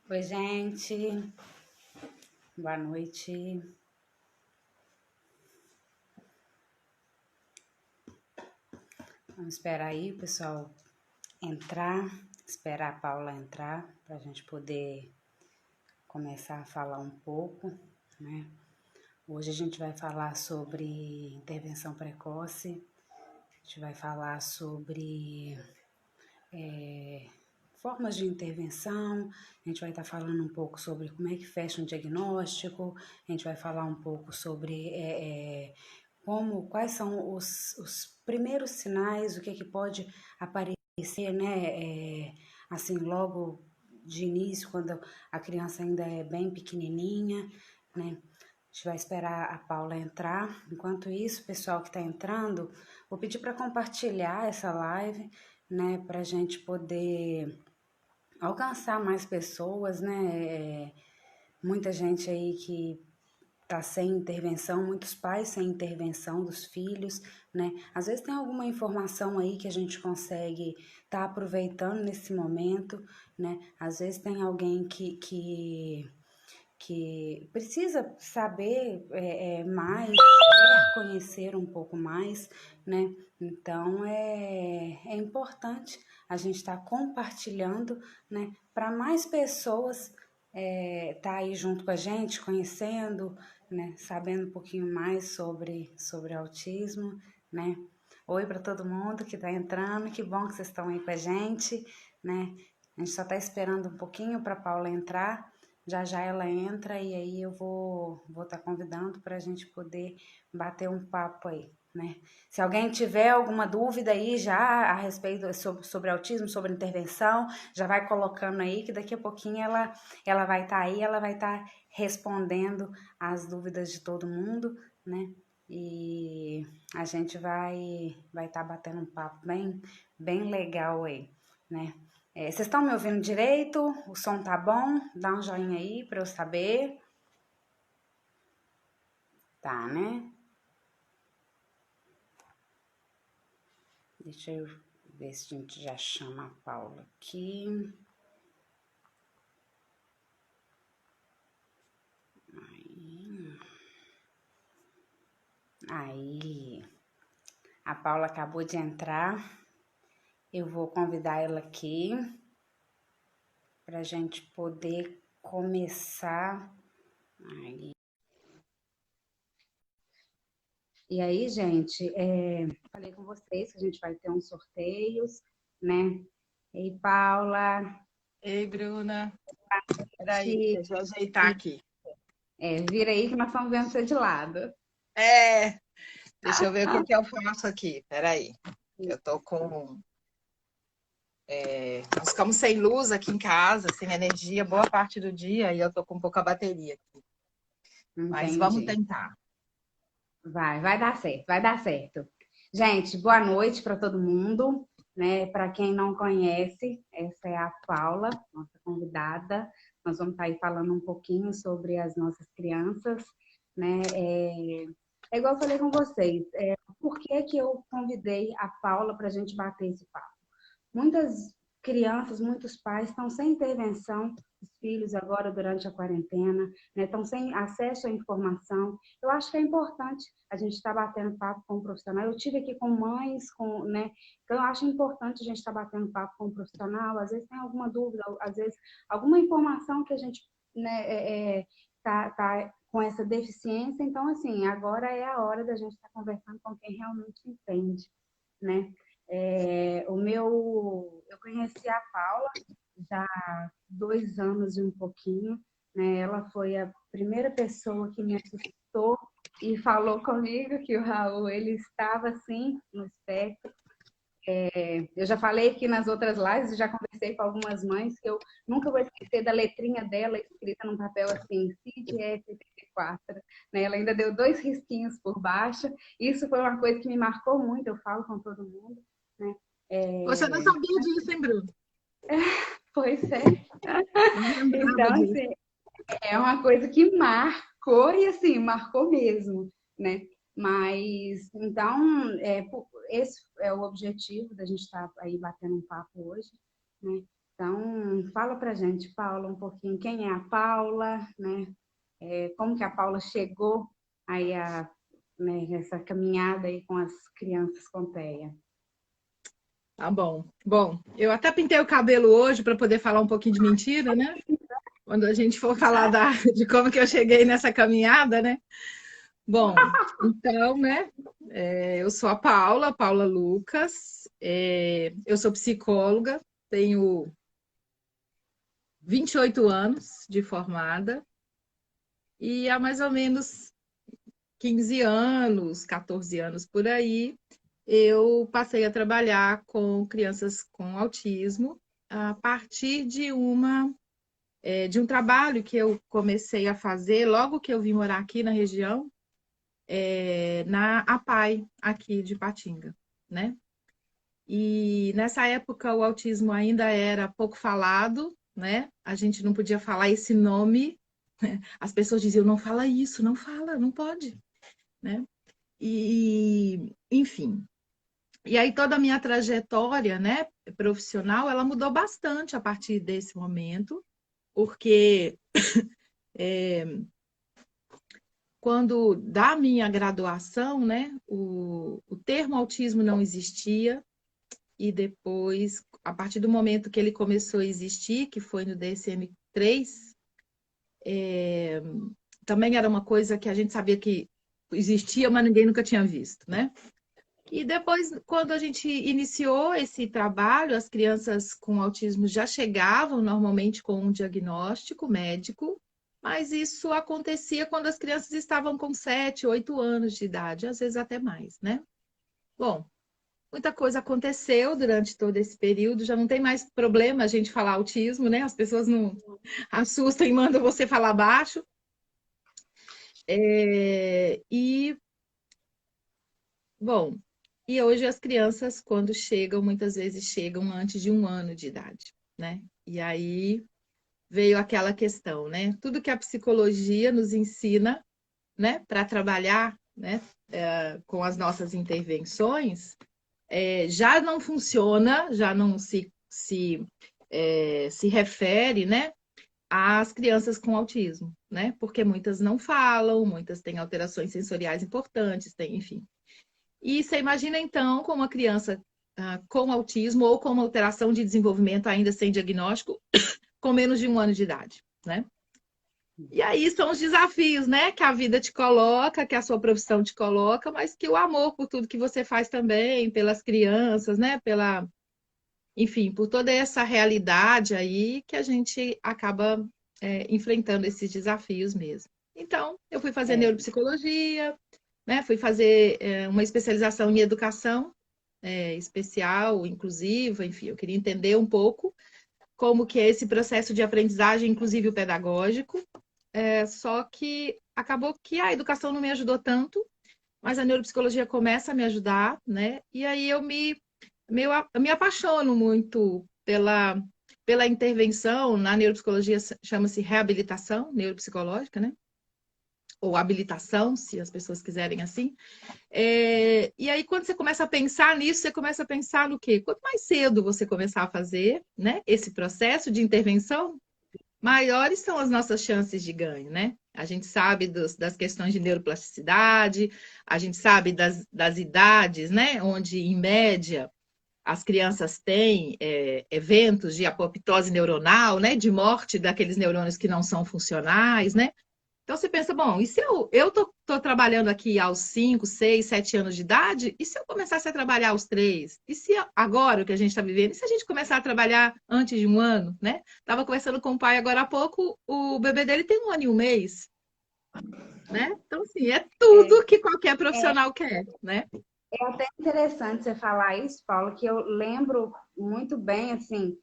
Oi, gente. Boa noite. Vamos esperar aí o pessoal entrar, esperar a Paula entrar para a gente poder começar a falar um pouco, né? Hoje a gente vai falar sobre intervenção precoce, a gente vai falar sobre formas de intervenção, a gente vai estar falando um pouco sobre como é que fecha um diagnóstico, a gente vai falar um pouco sobre quais são os primeiros sinais, o que pode aparecer, né? Assim, logo de início, quando a criança ainda é bem pequenininha, né? A gente vai esperar a Paula entrar. Enquanto isso, pessoal que está entrando, vou pedir para compartilhar essa live, né? Para a gente poder alcançar mais pessoas, né? Muita gente aí que tá sem intervenção, muitos pais sem intervenção dos filhos, né? Às vezes tem alguma informação aí que a gente consegue estar aproveitando nesse momento, né? Às vezes tem alguém que precisa saber mais, quer conhecer um pouco mais, né? Então é importante a gente estar compartilhando, né? Para mais pessoas tá aí junto com a gente, conhecendo, né? Sabendo um pouquinho mais sobre autismo, né? Oi para todo mundo que está entrando, que bom que vocês estão aí com a gente, né? A gente só está esperando um pouquinho para a Paula entrar. Já já ela entra e aí eu vou estar convidando para a gente poder bater um papo aí, né? Se alguém tiver alguma dúvida aí já a respeito sobre autismo, sobre intervenção, já vai colocando aí que daqui a pouquinho ela vai estar aí, ela vai estar respondendo as dúvidas de todo mundo, né? E a gente vai estar batendo um papo bem legal aí, né? Vocês estão me ouvindo direito? O som tá bom? Dá um joinha aí para eu saber. Tá, né? Deixa eu ver se a gente já chama a Paula aqui. Aí, a Paula acabou de entrar. Eu vou convidar ela aqui para a gente poder começar. Aí. E aí, gente, falei com vocês que a gente vai ter uns sorteios, né? Ei, Paula, Ei, Bruna. Peraí, te, deixa eu ajeitar aqui. vira aí que nós estamos vendo você de lado. É, deixa eu ver o que que eu faço aqui. Peraí. Eu tô com. Nós ficamos sem luz aqui em casa, sem energia, boa parte do dia, e eu tô com pouca bateria aqui. Mas vamos Entendi. tentar. Vai dar certo, vai dar certo. Gente, boa noite para todo mundo, né? Para quem não conhece, essa é a Paula, nossa convidada. Nós vamos estar aí falando um pouquinho sobre as nossas crianças, né? É igual eu falei com vocês, por que que eu convidei a Paula para a gente bater esse papo? Muitas crianças, muitos pais estão sem intervenção dos filhos agora durante a quarentena, né? Estão sem acesso à informação. Eu acho que é importante a gente estar batendo papo com o profissional. Eu tive aqui com mães, né? Então eu acho importante a gente estar batendo papo com o profissional. Às vezes tem alguma dúvida, às vezes alguma informação que a gente, né, tá com essa deficiência. Então assim, agora é a hora da gente estar conversando com quem realmente entende, né? Eu conheci a Paula já há 2 anos e um pouquinho, né? Ela foi a primeira pessoa que me assustou e falou comigo que o Raul ele estava assim no espectro. Eu já falei aqui nas outras lives, já conversei com algumas mães que eu nunca vou esquecer da letrinha dela escrita num papel assim, CIDF84, né? Ela ainda deu 2 risquinhos por baixo. Isso foi uma coisa que me marcou muito, eu falo com todo mundo, né? Você não É, sabia disso, hein, Bruno? pois é. Não lembrava Então, disso. assim, é uma coisa que marcou e assim, marcou mesmo, né? Mas, então, esse é o objetivo da gente estar aí batendo um papo hoje, né? Então, fala pra gente, Paula, um pouquinho quem é a Paula, né? Como que a Paula chegou aí né, essa caminhada aí com as crianças com TEA. Tá bom. Bom, eu até pintei o cabelo hoje para poder falar um pouquinho de mentira, né? Quando a gente for falar de como que eu cheguei nessa caminhada, né? Bom, então, né? Eu sou a Paula, Paula Lucas. Eu sou psicóloga, tenho 28 anos de formada e há mais ou menos 15 anos, 14 anos por aí, eu passei a trabalhar com crianças com autismo a partir de um trabalho que eu comecei a fazer logo que eu vim morar aqui na região, na APAE, aqui de Patinga, né? E nessa época o autismo ainda era pouco falado, né? A gente não podia falar esse nome, né? As pessoas diziam, não fala isso, não fala, não pode, né? Enfim. E aí toda a minha trajetória, né, profissional, ela mudou bastante a partir desse momento, porque quando da minha graduação, né, o termo autismo não existia, e depois, a partir do momento que ele começou a existir, que foi no DSM-3, também era uma coisa que a gente sabia que existia, mas ninguém nunca tinha visto, né? E depois, quando a gente iniciou esse trabalho, as crianças com autismo já chegavam normalmente com um diagnóstico médico, mas isso acontecia quando as crianças estavam com 7, 8 anos de idade, às vezes até mais, né? Bom, muita coisa aconteceu durante todo esse período, já não tem mais problema a gente falar autismo, né? As pessoas não assustam e mandam você falar baixo. E, bom, e hoje as crianças, quando chegam, muitas vezes chegam antes de 1 ano de idade, né? E aí veio aquela questão, né? Tudo que a psicologia nos ensina, né, para trabalhar, né, com as nossas intervenções, já não funciona, já não se refere, né, às crianças com autismo, né? Porque muitas não falam, muitas têm alterações sensoriais importantes, enfim. E você imagina, então, com uma criança com autismo ou com uma alteração de desenvolvimento ainda sem diagnóstico, com menos de 1 ano de idade, né? E aí são os desafios, né? Que a vida te coloca, que a sua profissão te coloca, mas que o amor por tudo que você faz também, pelas crianças, né? Enfim, por toda essa realidade aí que a gente acaba enfrentando esses desafios mesmo. Então, eu fui fazer neuropsicologia, né? Fui fazer uma especialização em educação especial, inclusiva, enfim, eu queria entender um pouco como que é esse processo de aprendizagem, inclusive o pedagógico. Só que acabou que a educação não me ajudou tanto, mas a neuropsicologia começa a me ajudar, né? E aí eu me apaixono muito pela intervenção. Na neuropsicologia chama-se reabilitação neuropsicológica, né? Ou habilitação, se as pessoas quiserem assim. E aí, quando você começa a pensar nisso, você começa a pensar no quê? Quanto mais cedo você começar a fazer, né, esse processo de intervenção, maiores são as nossas chances de ganho, né? A gente sabe das questões de neuroplasticidade, a gente sabe das idades, né, onde, em média, as crianças têm eventos de apoptose neuronal, né, de morte daqueles neurônios que não são funcionais, né? Então você pensa, bom, e se eu tô trabalhando aqui aos 5, 6, 7 anos de idade, e se eu começasse a trabalhar aos 3? E se agora o que a gente está vivendo, e se a gente começar a trabalhar antes de 1 ano, né? Estava conversando com o pai agora há pouco, o bebê dele tem 1 ano e 1 mês, né? Então, assim, é tudo que qualquer profissional quer, né? É até interessante você falar isso, Paulo, que eu lembro muito bem, assim,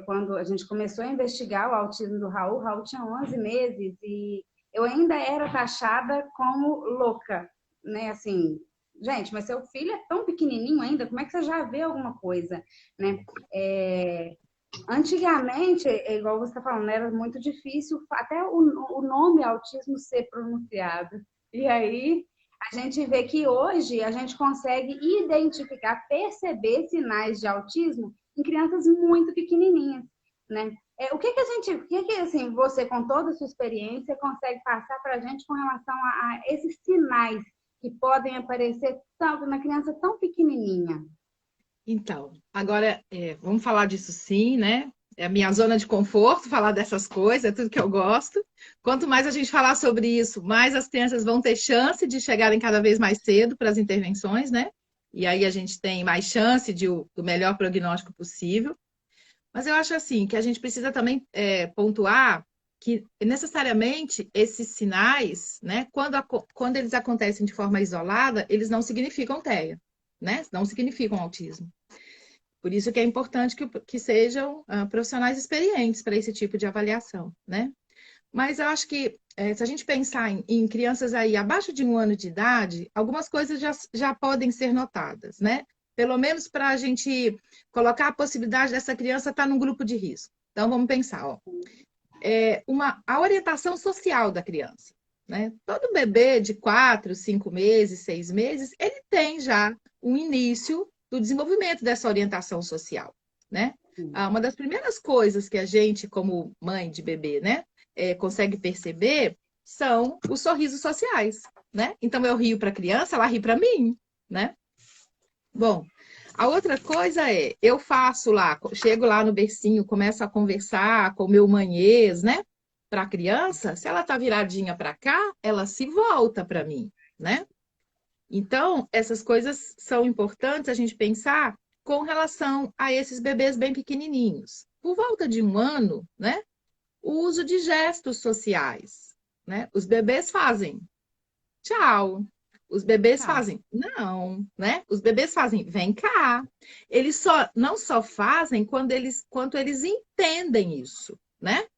quando a gente começou a investigar o autismo do Raul, Raul tinha 11 meses e eu ainda era taxada como louca, né? Assim, gente, mas seu filho é tão pequenininho ainda, como é que você já vê alguma coisa, né? Antigamente, igual você está falando, era muito difícil até o nome autismo ser pronunciado. E aí a gente vê que hoje a gente consegue identificar, perceber sinais de autismo em crianças muito pequenininhas. né? Assim, você, com toda a sua experiência, consegue passar para a gente com relação a esses sinais que podem aparecer na criança tão pequenininha? Então, agora vamos falar disso sim, né? É a minha zona de conforto, falar dessas coisas, é tudo que eu gosto. Quanto mais a gente falar sobre isso, mais as crianças vão ter chance de chegarem cada vez mais cedo para as intervenções, né? E aí a gente tem mais chance do melhor prognóstico possível. Mas eu acho assim que a gente precisa também pontuar que necessariamente esses sinais, né, quando eles acontecem de forma isolada, eles não significam TEA, né? Não significam autismo. Por isso que é importante que sejam profissionais experientes para esse tipo de avaliação, né? Mas eu acho que se a gente pensar em crianças aí abaixo de 1 ano de idade, algumas coisas já podem ser notadas, né? Pelo menos para a gente colocar a possibilidade dessa criança estar num grupo de risco. Então, vamos pensar, ó. A orientação social da criança, né? Todo bebê de 4, 5 meses, 6 meses, ele tem já um início do desenvolvimento dessa orientação social, né? Uma das primeiras coisas que a gente, como mãe de bebê, né, consegue perceber são os sorrisos sociais, né? Então eu rio para a criança, ela ri para mim, né? Bom, a outra coisa eu faço lá, chego lá no bercinho, começo a conversar com o meu manhês, né? Para a criança, se ela tá viradinha para cá, ela se volta para mim, né? Então, essas coisas são importantes a gente pensar com relação a esses bebês bem pequenininhos. Por volta de 1 ano, né? O uso de gestos sociais, né? Os bebês fazem tchau. Os bebês Tá. fazem não, né? Os bebês fazem vem cá. Eles não só fazem quanto eles entendem isso, né?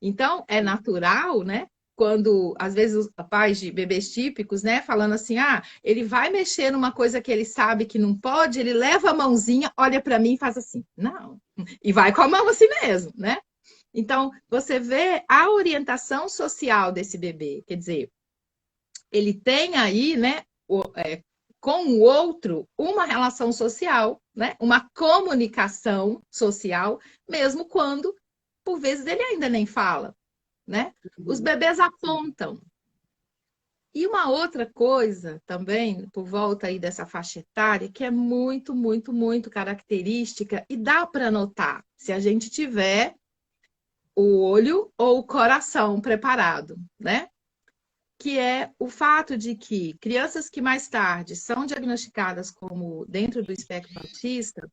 Então é natural, né? Quando às vezes os pais de bebês típicos, né, falando assim, ele vai mexer numa coisa que ele sabe que não pode, ele leva a mãozinha, olha para mim e faz assim, não, e vai com a mão assim mesmo, né? Então, você vê a orientação social desse bebê, quer dizer, ele tem aí, né, com o outro, uma relação social, né, uma comunicação social, mesmo quando, por vezes, ele ainda nem fala, né? Os bebês apontam. E uma outra coisa também, por volta aí dessa faixa etária, que é muito, muito, muito característica e dá para notar se a gente tiver o olho ou o coração preparado, né? Que é o fato de que crianças que mais tarde são diagnosticadas como dentro do espectro autista,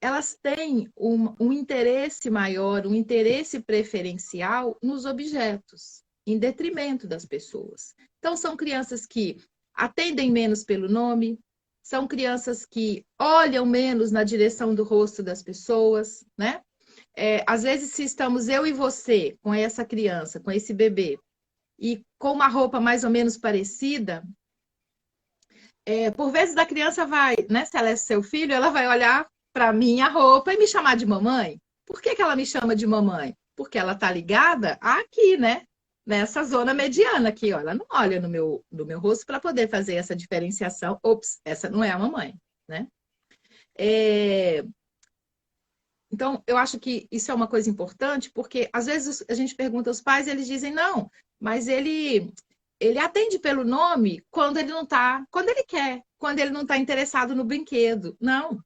elas têm um interesse maior, um interesse preferencial nos objetos, em detrimento das pessoas. Então, são crianças que atendem menos pelo nome, são crianças que olham menos na direção do rosto das pessoas, né? Às vezes, se estamos eu e você com essa criança, com esse bebê, e com uma roupa mais ou menos parecida, por vezes a criança vai, né? Se ela é seu filho, ela vai olhar para minha roupa e me chamar de mamãe. Por que ela me chama de mamãe? Porque ela tá ligada aqui, né? Nessa zona mediana aqui, ó. Ela não olha no meu rosto para poder fazer essa diferenciação. Ops, essa não é a mamãe, né? Então, eu acho que isso é uma coisa importante, porque às vezes a gente pergunta aos pais e eles dizem, não, mas ele atende pelo nome quando ele não tá, quando ele quer, quando ele não está interessado no brinquedo. Não,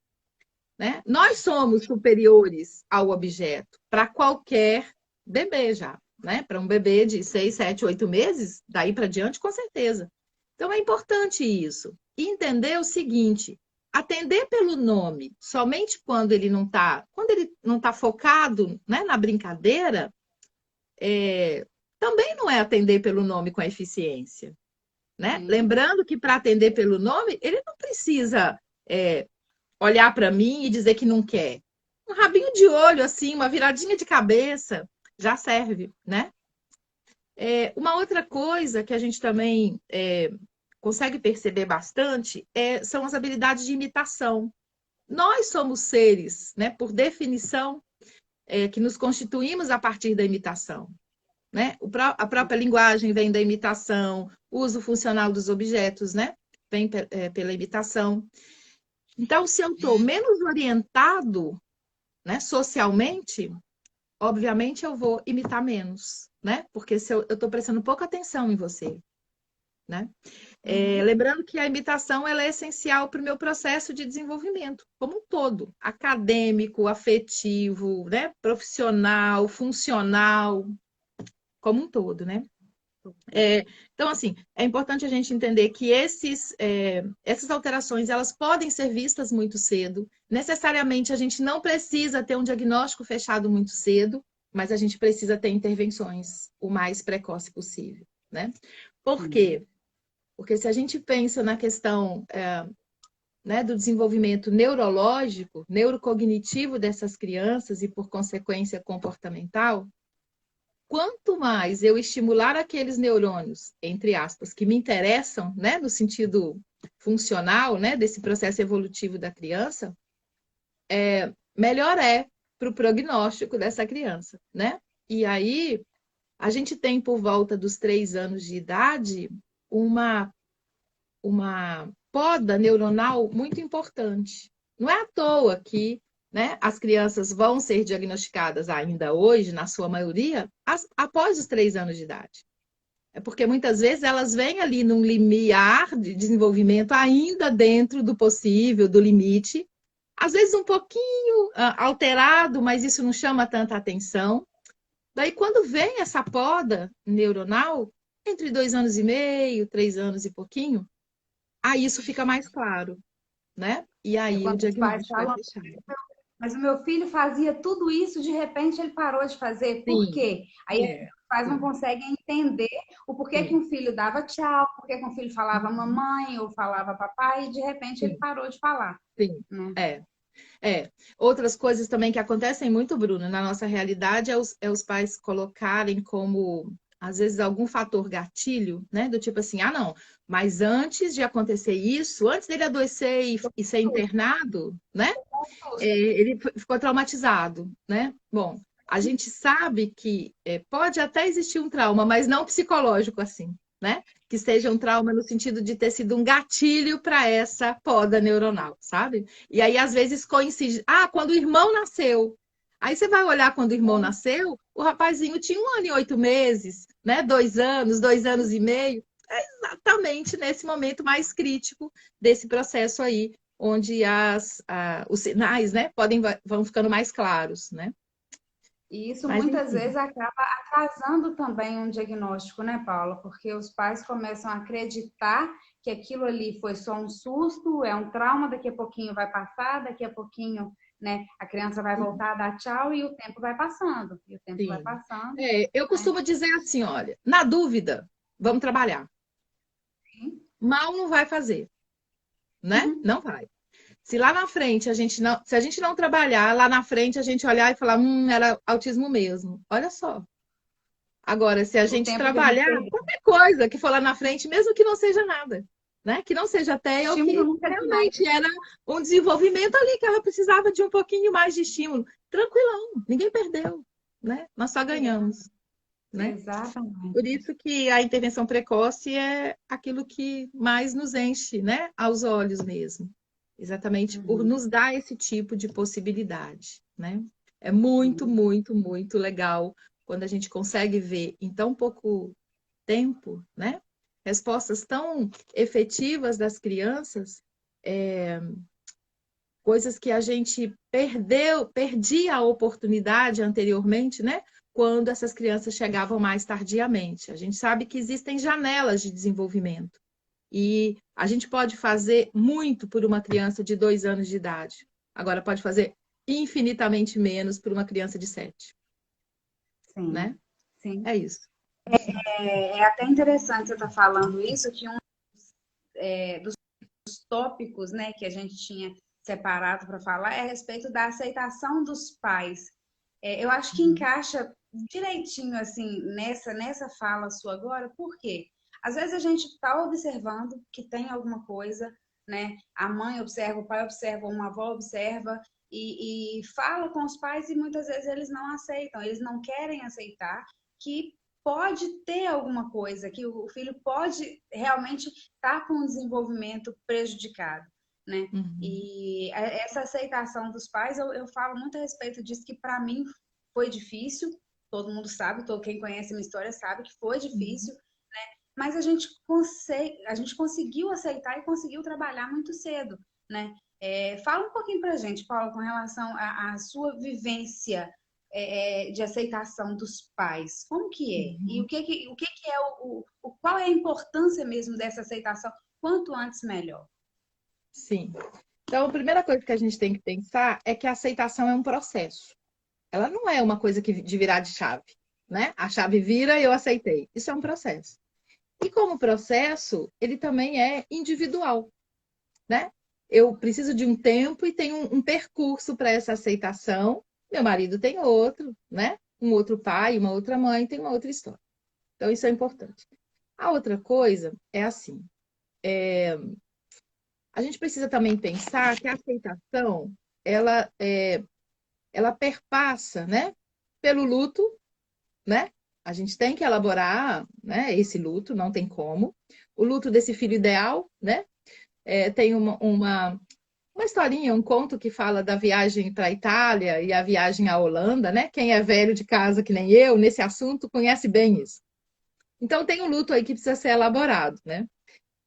né? Nós somos superiores ao objeto para qualquer bebê já, né? Para um bebê de 6, 7, 8 meses, daí para diante, com certeza. Então é importante isso. E entender o seguinte: atender pelo nome somente quando ele não tá focado, né, na brincadeira, também não é atender pelo nome com eficiência, né? Lembrando que para atender pelo nome, ele não precisa olhar para mim e dizer que não quer. Um rabinho de olho, assim, uma viradinha de cabeça, já serve, né? Uma outra coisa que a gente também consegue perceber bastante são as habilidades de imitação. Nós somos seres, né, por definição, que nos constituímos a partir da imitação. Né? A própria linguagem vem da imitação, o uso funcional dos objetos, né? Vem pela imitação. Então, se eu estou menos orientado, né, socialmente, obviamente eu vou imitar menos, né? Porque se eu estou prestando pouca atenção em você, né? Lembrando que a imitação ela é essencial para o meu processo de desenvolvimento, como um todo, acadêmico, afetivo, né? Profissional, funcional, como um todo, né? Então, assim, é importante a gente entender que essas alterações elas podem ser vistas muito cedo. Necessariamente, a gente não precisa ter um diagnóstico fechado muito cedo, mas a gente precisa ter intervenções o mais precoce possível, né? Por quê? Porque se a gente pensa na questão, né, do desenvolvimento neurológico, neurocognitivo dessas crianças e, por consequência, comportamental, quanto mais eu estimular aqueles neurônios, entre aspas, que me interessam, né, no sentido funcional, né, desse processo evolutivo da criança, melhor é para o prognóstico dessa criança, né? E aí, a gente tem por volta dos 3 anos de idade uma poda neuronal muito importante. Não é à toa que, né, as crianças vão ser diagnosticadas ainda hoje, na sua maioria, após os 3 anos de idade. É porque muitas vezes elas vêm ali num limiar de desenvolvimento ainda dentro do possível, do limite, às vezes um pouquinho alterado, mas isso não chama tanta atenção. Daí, quando vem essa poda neuronal, entre 2 anos e meio, 3 anos e pouquinho, aí isso fica mais claro, né? E É aí o quando os pais diagnóstico é falam, fechado. mas o meu filho fazia tudo isso, de repente ele parou de fazer. Por Sim, quê? Aí é, os pais não sim, conseguem entender o porquê que sim, um filho dava tchau, porquê que um filho falava uhum, mamãe ou falava papai, e de repente ele sim, parou de falar, sim. né? É, Outras coisas também que acontecem muito, Bruno, na nossa realidade é os pais colocarem como, às vezes, algum fator gatilho, né? Do tipo assim, ah, não, mas antes de acontecer isso, antes dele adoecer e ser internado, né? Ele ficou traumatizado, né? Bom, a gente sabe que pode até existir um trauma, mas não psicológico assim, né? Que seja um trauma no sentido de ter sido um gatilho para essa poda neuronal, sabe? E aí, às vezes, coincide. Ah, quando o irmão nasceu. Aí você vai olhar quando o irmão nasceu, o rapazinho tinha 1 ano e 8 meses, né? 2 anos, 2 anos e meio. É exatamente nesse momento mais crítico desse processo aí onde os sinais, né, vão ficando mais claros, né? E isso Mas muitas enfim, vezes acaba atrasando também um diagnóstico, né, Paula? Porque os pais começam a acreditar que aquilo ali foi só um susto, é um trauma, daqui a pouquinho vai passar, daqui a pouquinho, né, a criança vai sim, voltar a dar tchau e o tempo vai passando. E o tempo vai sim. passando, Eu né? costumo dizer assim, olha, na dúvida, vamos trabalhar. Mal não vai fazer, né? Uhum. Não vai. Se lá na frente se a gente não trabalhar, lá na frente a gente olhar e falar, era autismo mesmo. Olha só. Agora, se a O gente tempo que a gente trabalhar, perdeu. qualquer coisa que for lá na frente, mesmo que não seja nada, né? Que não seja O TEA, o estímulo que nunca é demais. realmente era um desenvolvimento ali que ela precisava de um pouquinho mais de estímulo. Tranquilão, ninguém perdeu, né? Nós só ganhamos, né? Por Exatamente. isso que a intervenção precoce é aquilo que mais nos enche, né? Aos olhos mesmo. Exatamente por Uhum. nos dar esse tipo de possibilidade, né? É muito, Sim. muito, muito legal quando a gente consegue ver em tão pouco tempo, né? Respostas tão efetivas das crianças, coisas que a gente perdia a oportunidade anteriormente, né? Quando essas crianças chegavam mais tardiamente. A gente sabe que existem janelas de desenvolvimento e a gente pode fazer muito por uma criança de 2 anos de idade. Agora, pode fazer infinitamente menos por uma criança de 7, né? Sim. Sim. É isso. É até interessante você estar falando isso, que dos tópicos, né, que a gente tinha separado para falar é a respeito da aceitação dos pais. Eu acho que Uhum. encaixa direitinho assim nessa fala sua agora, por quê? Às vezes a gente está observando que tem alguma coisa, né? A mãe observa, o pai observa, uma avó observa e fala com os pais e muitas vezes eles não aceitam, eles não querem aceitar que pode ter alguma coisa, que o filho pode realmente estar com o desenvolvimento prejudicado, né? Uhum. E essa aceitação dos pais, eu falo muito a respeito disso, que para mim foi difícil, todo mundo sabe, todo quem conhece a minha história sabe que foi difícil, mas a gente conseguiu aceitar e conseguiu trabalhar muito cedo, né? Fala um pouquinho pra gente, Paula, com relação à sua vivência de aceitação dos pais. Como que é? E Uhum. o que que é qual é a importância mesmo dessa aceitação? Quanto antes, melhor. Sim. Então, a primeira coisa que a gente tem que pensar é que a aceitação é um processo. Ela não é uma coisa que de virar de chave, né? A chave vira e eu aceitei. Isso é um processo. E como processo, ele também é individual, né? Eu preciso de um tempo e tenho um percurso para essa aceitação. Meu marido tem outro, né? Um outro pai, uma outra mãe tem uma outra história. Então, isso é importante. A outra coisa é assim, a gente precisa também pensar que a aceitação, ela, ela perpassa, né? Pelo luto, né? A gente tem que elaborar, né, esse luto, não tem como. O luto desse filho ideal, né? Tem uma historinha, um conto que fala da viagem para a Itália e a viagem à Holanda, né? Quem é velho de casa, que nem eu, nesse assunto, conhece bem isso. Então, tem um luto aí que precisa ser elaborado, né?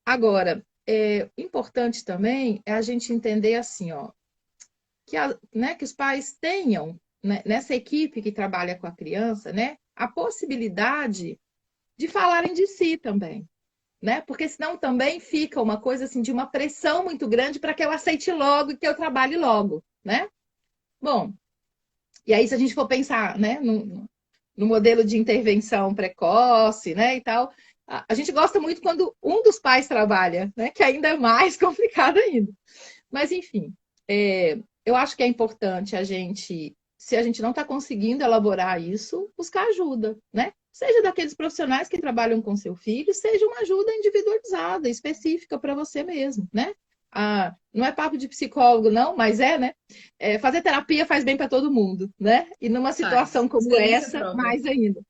Agora, importante também é a gente entender assim, ó, né, que os pais tenham, né, nessa equipe que trabalha com a criança, né, a possibilidade de falarem de si também, né? Porque senão também fica uma coisa assim de uma pressão muito grande para que eu aceite logo e que eu trabalhe logo, né? Bom, e aí se a gente for pensar, né, no modelo de intervenção precoce, né, e tal, a gente gosta muito quando um dos pais trabalha, né, que ainda é mais complicado ainda. Mas enfim, eu acho que é importante a gente, se a gente não está conseguindo elaborar isso, buscar ajuda, né? Seja daqueles profissionais que trabalham com seu filho, seja uma ajuda individualizada, específica para você mesmo, né? Não é papo de psicólogo, não, mas né? Fazer terapia faz bem para todo mundo, né? E numa situação Faz. como Experiência essa, própria. mais ainda,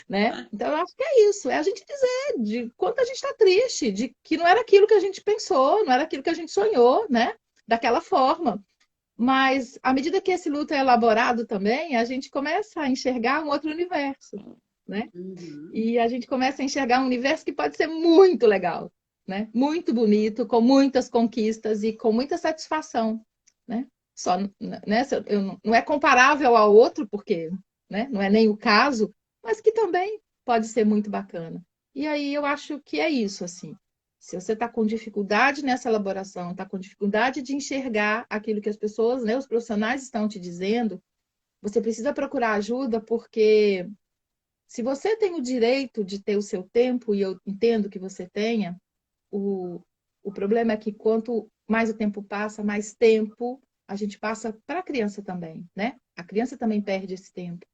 né? Então, eu acho que é isso, é a gente dizer de quanto a gente está triste, de que não era aquilo que a gente pensou, não era aquilo que a gente sonhou, né? Daquela forma. Mas, à medida que esse luto é elaborado também, a gente começa a enxergar um outro universo, né? Uhum. E a gente começa a enxergar um universo que pode ser muito legal, né? Muito bonito, com muitas conquistas e com muita satisfação, né? Só, né? Não é comparável ao outro, porque, né? Não é nem o caso, mas que também pode ser muito bacana. E aí eu acho que é isso, assim. Se você está com dificuldade nessa elaboração, está com dificuldade de enxergar aquilo que as pessoas, né, os profissionais estão te dizendo, você precisa procurar ajuda, porque se você tem o direito de ter o seu tempo, e eu entendo que você tenha, o, o problema é que quanto mais o tempo passa, mais tempo a gente passa para a criança também, né? A criança também perde esse tempo.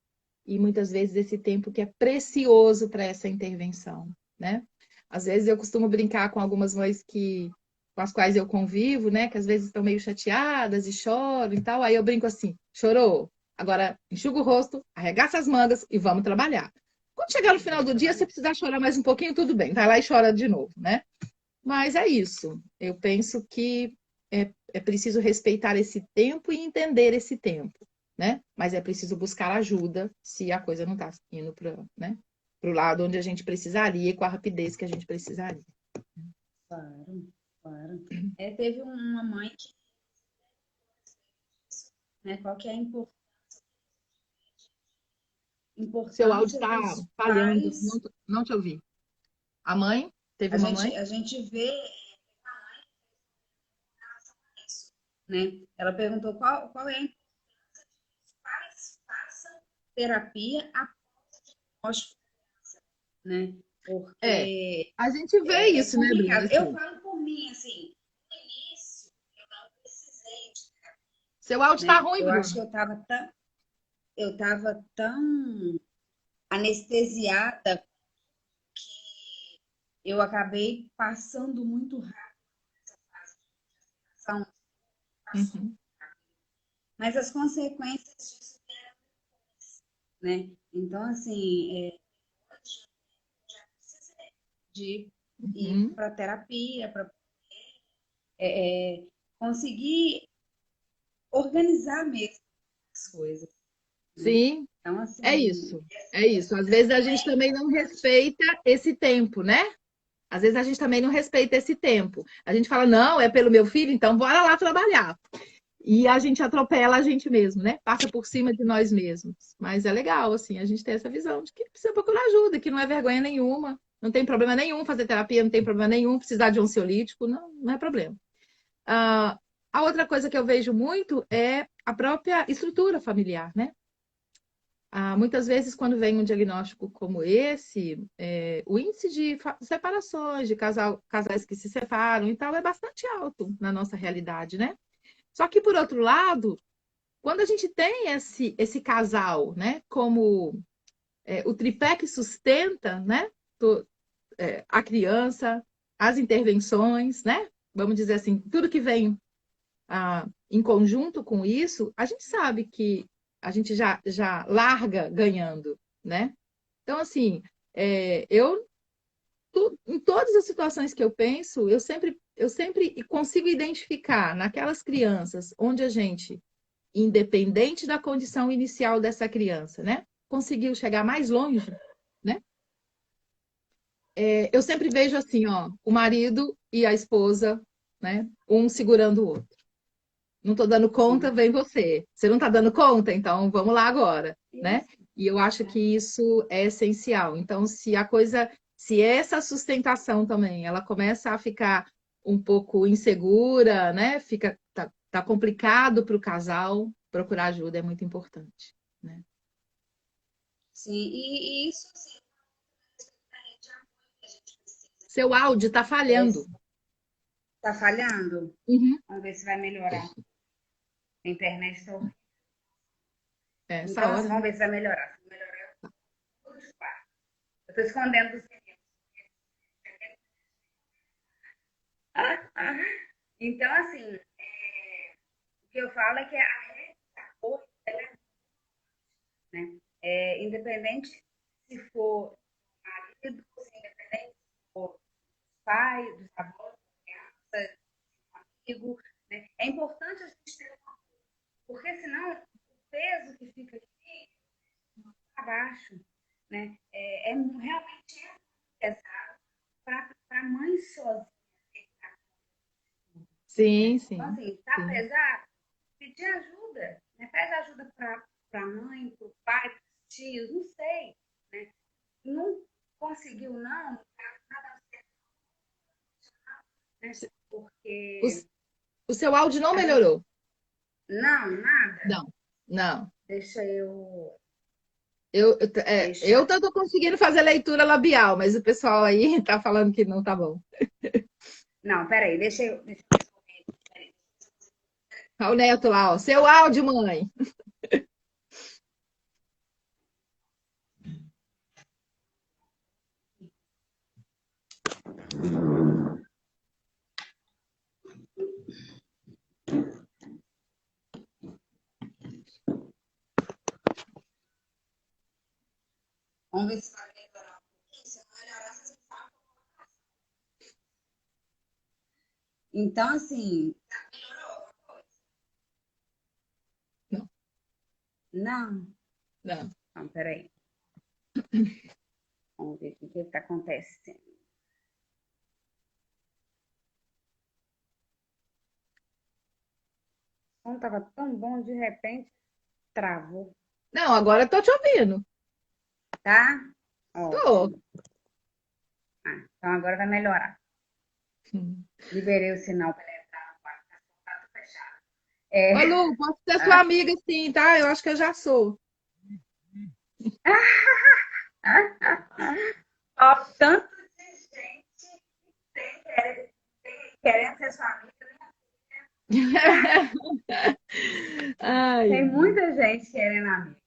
E muitas vezes esse tempo que é precioso para essa intervenção, né? Às vezes eu costumo brincar com algumas mães com as quais eu convivo, né? Que às vezes estão meio chateadas e choram e tal. Aí eu brinco assim: chorou, agora enxuga o rosto, arregaça as mangas e vamos trabalhar. Quando chegar no final Vamos do dia, se trabalhar. precisar chorar mais um pouquinho, tudo bem, vai lá e chora de novo, né? Mas é isso. Eu penso que é preciso respeitar esse tempo e entender esse tempo, né? Mas é preciso buscar ajuda se a coisa não está indo para, né, o lado onde a gente precisaria e com a rapidez que a gente precisaria. Claro, claro. Teve uma mãe que, né, qual que é a Seu áudio importância está dos falhando, pais. não te ouvi. A mãe? Teve uma mãe? A gente vê isso, né? Ela perguntou qual é a importância dos pais façam terapia após, né? É. Porque A gente vê é isso, né, Bruna? complicado. Eu Assim, falo por mim, assim, no início eu não precisei, seu áudio está né? ruim, Eu acho que Bruna. eu tava tão anestesiada que eu acabei passando muito rápido essa passou. Uhum. Mas as consequências disso, né? Então, assim, de ir Uhum. para terapia, para conseguir organizar mesmo as coisas. né? Sim, Então, é assim, isso. É isso. Às vezes a gente também não respeita esse tempo, né? Às vezes a gente também não respeita esse tempo. A gente fala, não, é pelo meu filho, então bora lá trabalhar. E a gente atropela a gente mesmo, né? Passa por cima de nós mesmos. Mas é legal, assim, a gente ter essa visão de que precisa procurar ajuda, que não é vergonha nenhuma, não tem problema nenhum fazer terapia, não tem problema nenhum precisar de um ansiolítico, não, não é problema. Ah, a outra coisa que eu vejo muito é a própria estrutura familiar, né? Muitas vezes, quando vem um diagnóstico como esse, o índice de separações, de casais que se separam e tal, é bastante alto na nossa realidade, né? Só que, por outro lado, quando a gente tem esse casal, né, como o tripé que sustenta, né, a criança, as intervenções, né, vamos dizer assim, tudo que vem em conjunto com isso, a gente sabe que a gente já larga ganhando, né? Então, assim, em todas as situações que eu penso, eu sempre consigo identificar naquelas crianças onde a gente, independente da condição inicial dessa criança, né, conseguiu chegar mais longe, né? Eu sempre vejo assim, ó, o marido e a esposa, né, um segurando o outro. Não estou dando conta, sim, vem você. Você não está dando conta, então vamos lá agora, né? isso, E eu acho né? que isso é essencial. Então, se essa sustentação também, ela começa a ficar um pouco insegura, né? Tá complicado para o casal, procurar ajuda é muito importante, né? Sim, e isso, assim, Seu áudio está falhando. está falhando? Uhum. Vamos ver se vai melhorar. A internet está horrível. É, essa Então, assim, hora, né? vamos ver se vai melhorar. Se melhorar, eu vou disparar. Eu estou escondendo dos meninos. Então, assim, o que eu falo é que a rede de apoio, ela é, né? Independente se for marido, se independente se for pai, dos avós, criança, amigo, né? É importante a gente ter, porque senão o peso que fica aqui para baixo, né? Realmente pesado para a mãe sozinha. Sim, Então, sim, assim, tá sim. pesado, pedir ajuda, né? Pede ajuda para a mãe, para o pai, para os tios, não sei, né? Não conseguiu, não, né? O, Porque o seu áudio não a gente. melhorou. Não, nada. Não, não. Deixa eu. Eu Deixa. tô conseguindo fazer leitura labial, mas o pessoal aí tá falando que não tá bom. Não, peraí, deixa eu. Olha o Neto lá, ó. Seu áudio, mãe. Vamos ver se vai melhorar um pouquinho. Se não melhorar, você fala. Então, assim. Não, Não. não. Não, peraí. Vamos ver o que está acontecendo. O som estava tão bom, de repente travou, Não, agora eu tô te ouvindo. tá? Tô. Ótimo. Então agora vai melhorar. Liberei o sinal para ele entrar no quarto, tá tudo fechado. Ô, Lu, posso ser sua amiga sim, tá? Eu acho que eu já sou. Ó, tanto de gente querendo ser sua amiga. Ai, Tem muita gente querendo amiga.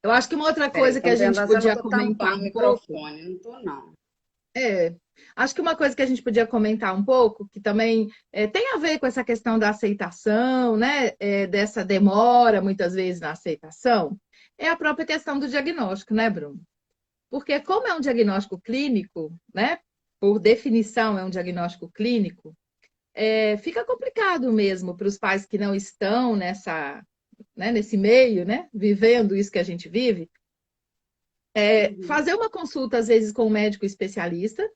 eu acho que uma outra Peraí, coisa que a estão gente perguntando se eu não podia estou comentar tampando o um pouco. microfone. Não estou, não. É, acho que uma coisa que a gente podia comentar um pouco, que também tem a ver com essa questão da aceitação, né? Dessa demora, muitas vezes, na aceitação, é a própria questão do diagnóstico, né, Bruno? Porque como é um diagnóstico clínico, né? Por definição, é um diagnóstico clínico, fica complicado mesmo para os pais que não estão né, nesse meio, né, vivendo isso que a gente vive, fazer uma consulta, às vezes, com um médico especialista,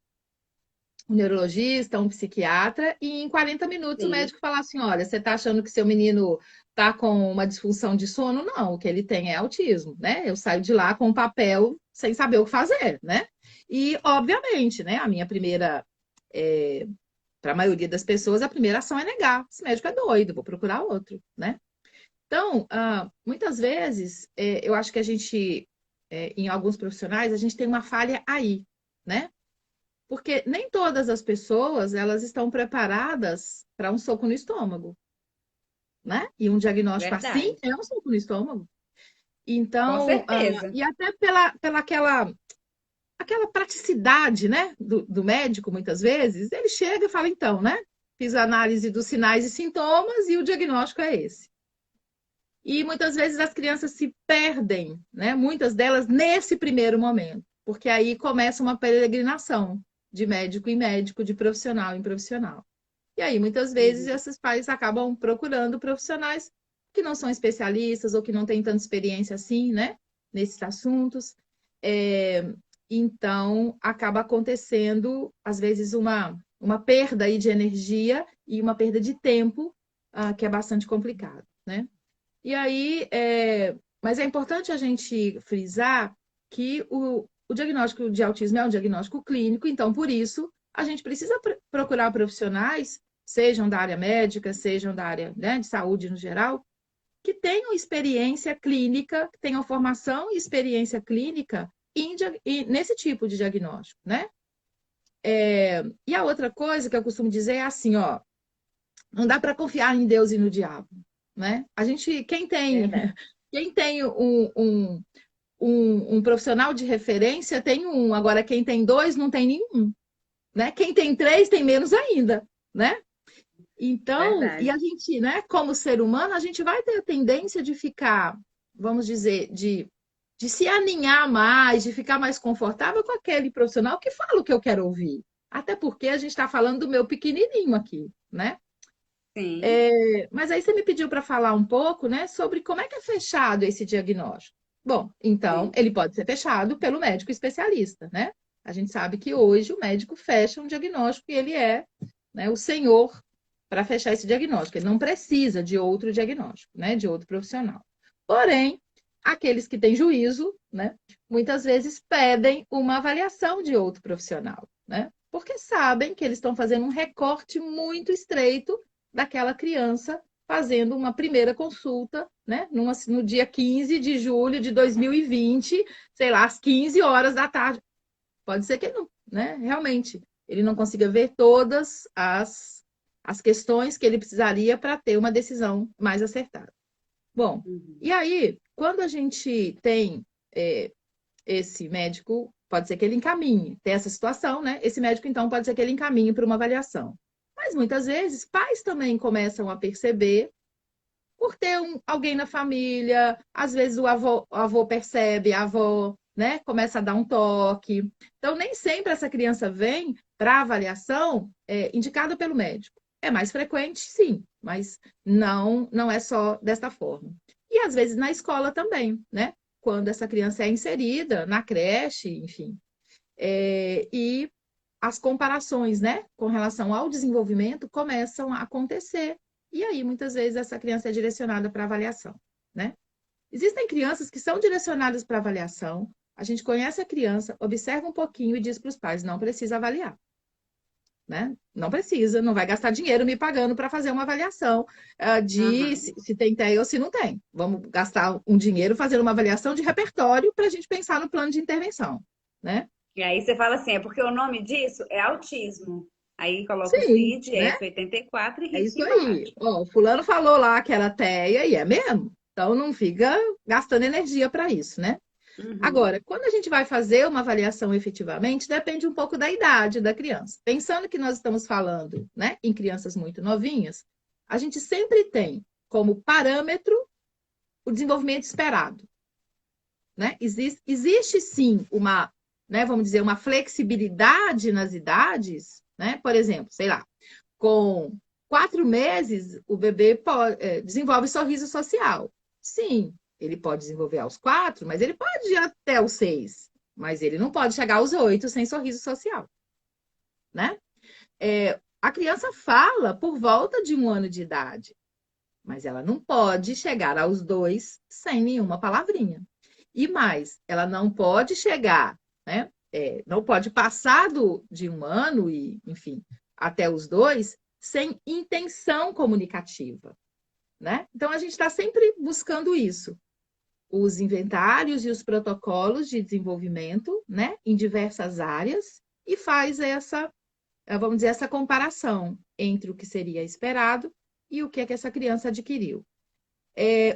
um neurologista, um psiquiatra, e em 40 minutos o Sim. médico fala assim: olha, você está achando que seu menino está com uma disfunção de sono? Não, o que ele tem é autismo, né? Eu saio de lá com um papel sem saber o que fazer, né? E, obviamente, né, a minha primeira. Para a maioria das pessoas, a primeira ação é negar. Esse médico é doido, vou procurar outro, né? Então, muitas vezes, eu acho que a gente, em alguns profissionais, a gente tem uma falha aí, né? Porque nem todas as pessoas, elas estão preparadas para um soco no estômago, né? E um diagnóstico assim Verdade. é um soco no estômago. Com Então, certeza. e até pela aquela praticidade, né, do médico, muitas vezes, ele chega e fala, então, né? Fiz a análise dos sinais e sintomas e o diagnóstico é esse. E muitas vezes as crianças se perdem, né? Muitas delas nesse primeiro momento, porque aí começa uma peregrinação de médico em médico, de profissional em profissional. E aí, muitas vezes, Uhum. esses pais acabam procurando profissionais que não são especialistas ou que não têm tanta experiência assim, né? Nesses assuntos. É, então, acaba acontecendo, às vezes, uma perda aí de energia e uma perda de tempo, que é bastante complicado, né? E aí, mas é importante a gente frisar que o diagnóstico de autismo é um diagnóstico clínico, então, por isso, a gente precisa procurar profissionais, sejam da área médica, sejam da área, né, de saúde no geral, que tenham experiência clínica, que tenham formação e experiência clínica nesse tipo de diagnóstico, né? E a outra coisa que eu costumo dizer é assim, ó, não dá para confiar em Deus e no diabo, né? A gente, Verdade. quem tem um profissional de referência tem um, agora quem tem dois não tem nenhum, né? Quem tem três tem menos ainda, né? Então, e Verdade. a gente, né, como ser humano, a gente vai ter a tendência de ficar, vamos dizer, de se aninhar mais, de ficar mais confortável com aquele profissional que fala o que eu quero ouvir. Até porque a gente está falando do meu pequenininho aqui, né? Sim. Mas aí você me pediu para falar um pouco, né, sobre como é que é fechado esse diagnóstico. Bom, então, Sim. ele pode ser fechado pelo médico especialista, né? A gente sabe que hoje o médico fecha um diagnóstico e ele é, né, o senhor para fechar esse diagnóstico. Ele não precisa de outro diagnóstico, né, de outro profissional. Porém, aqueles que têm juízo, né, muitas vezes pedem uma avaliação de outro profissional, né? Porque sabem que eles estão fazendo um recorte muito estreito daquela criança fazendo uma primeira consulta, né? No dia 15 de julho de 2020, sei lá, às 15 horas da tarde. Pode ser que ele não, né? Realmente, ele não consiga ver todas as questões que ele precisaria para ter uma decisão mais acertada. Bom, Uhum. e aí, quando a gente tem esse médico, pode ser que ele encaminhe, tem essa situação, né? Esse médico, então, pode ser que ele encaminhe para uma avaliação. Mas muitas vezes, pais também começam a perceber, por ter alguém na família, às vezes o avô percebe, a avó, né, começa a dar um toque. Então, nem sempre essa criança vem para avaliação indicada pelo médico. É mais frequente, sim, mas não é só desta forma. E às vezes na escola também, né? Quando essa criança é inserida na creche, enfim. E as comparações, né, com relação ao desenvolvimento começam a acontecer. E aí, muitas vezes, essa criança é direcionada para avaliação, né? Existem crianças que são direcionadas para avaliação, a gente conhece a criança, observa um pouquinho e diz para os pais, não precisa avaliar, né? Não precisa, não vai gastar dinheiro me pagando para fazer uma avaliação de Aham. se tem TEA ou se não tem. Vamos gastar um dinheiro fazendo uma avaliação de repertório para a gente pensar no plano de intervenção, né? E aí você fala assim, é porque o nome disso é autismo. Aí coloca o Sim, CID, né? F84 e É risca isso aí. embaixo. Ó, fulano falou lá que era TEA e é mesmo. Então não fica gastando energia para isso, né? Uhum. Agora, quando a gente vai fazer uma avaliação efetivamente, depende um pouco da idade da criança. Pensando que nós estamos falando, né, em crianças muito novinhas, a gente sempre tem como parâmetro o desenvolvimento esperado, né? Existe sim uma, né, vamos dizer, uma flexibilidade nas idades, né? Por exemplo, sei lá, com 4 meses, o bebê desenvolve sorriso social. Sim, ele pode desenvolver aos 4, mas ele pode ir até os 6. Mas ele não pode chegar aos 8 sem sorriso social, né? A criança fala por volta de 1 ano de idade, mas ela não pode chegar aos 2 sem nenhuma palavrinha. E mais, ela não pode chegar, né? Não pode passar de 1 ano e, enfim, até os 2 sem intenção comunicativa, né? Então, a gente está sempre buscando isso. Os inventários e os protocolos de desenvolvimento, né? Em diversas áreas e faz essa, vamos dizer, essa comparação entre o que seria esperado e o que é que essa criança adquiriu.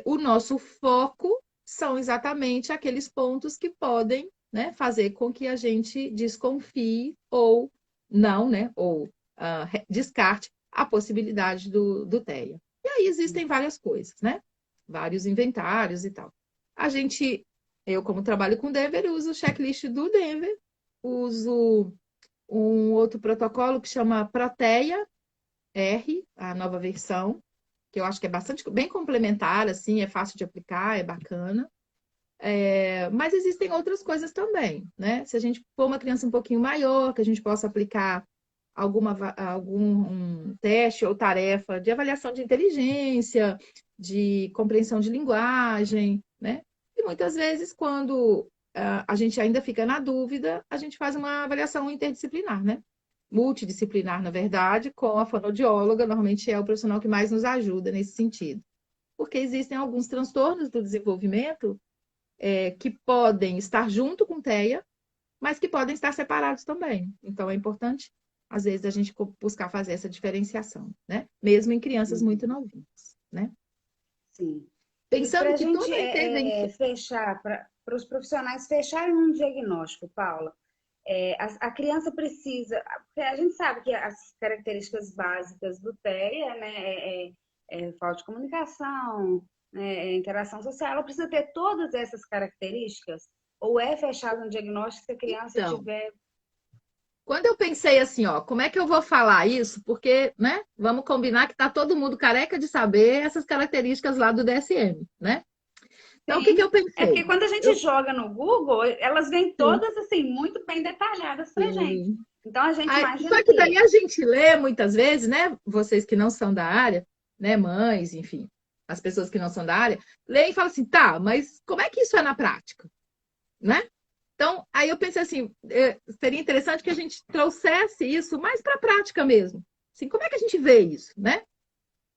O nosso foco são exatamente aqueles pontos que podem, né, fazer com que a gente desconfie ou não, né, ou descarte a possibilidade do TEA. E aí existem várias coisas, né? Vários inventários e tal. Eu como trabalho com Denver, uso o checklist do Denver, uso um outro protocolo que chama Proteia R, a nova versão, que eu acho que é bastante bem complementar, assim, é fácil de aplicar, é bacana. Mas existem outras coisas também, né? Se a gente for uma criança um pouquinho maior, que a gente possa aplicar algum teste ou tarefa de avaliação de inteligência, de compreensão de linguagem, né? E muitas vezes, quando a gente ainda fica na dúvida, a gente faz uma avaliação interdisciplinar, né? Multidisciplinar, na verdade, com a fonoaudióloga, normalmente é o profissional que mais nos ajuda nesse sentido. Porque existem alguns transtornos do desenvolvimento que podem estar junto com TEA, mas que podem estar separados também. Então, é importante, às vezes, a gente buscar fazer essa diferenciação, né? Mesmo em crianças muito novinhas, né? Sim. E para Pensando a que gente toda a intervenção... fechar, para os profissionais fecharem um diagnóstico, Paula, a criança precisa, porque a gente sabe que as características básicas do TEA, né, falta de comunicação, né, interação social, ela precisa ter todas essas características? Ou é fechado um diagnóstico se a criança Então, tiver... quando eu pensei assim, ó, como é que eu vou falar isso? Porque, né, vamos combinar que tá todo mundo careca de saber essas características lá do DSM, né? Então, o que que Sim, eu é porque pensei? quando a gente joga no Google, elas vêm Sim, todas assim, muito bem detalhadas pra gente. sim. Então a gente imagina Só que daí que... a gente lê muitas vezes, né? Vocês que não são da área, né? Mães, enfim, as pessoas que não são da área, leem e falam assim, tá, mas como é que isso é na prática, né? Então, aí eu pensei assim, seria interessante que a gente trouxesse isso mais para a prática mesmo. Assim, como é que a gente vê isso, né?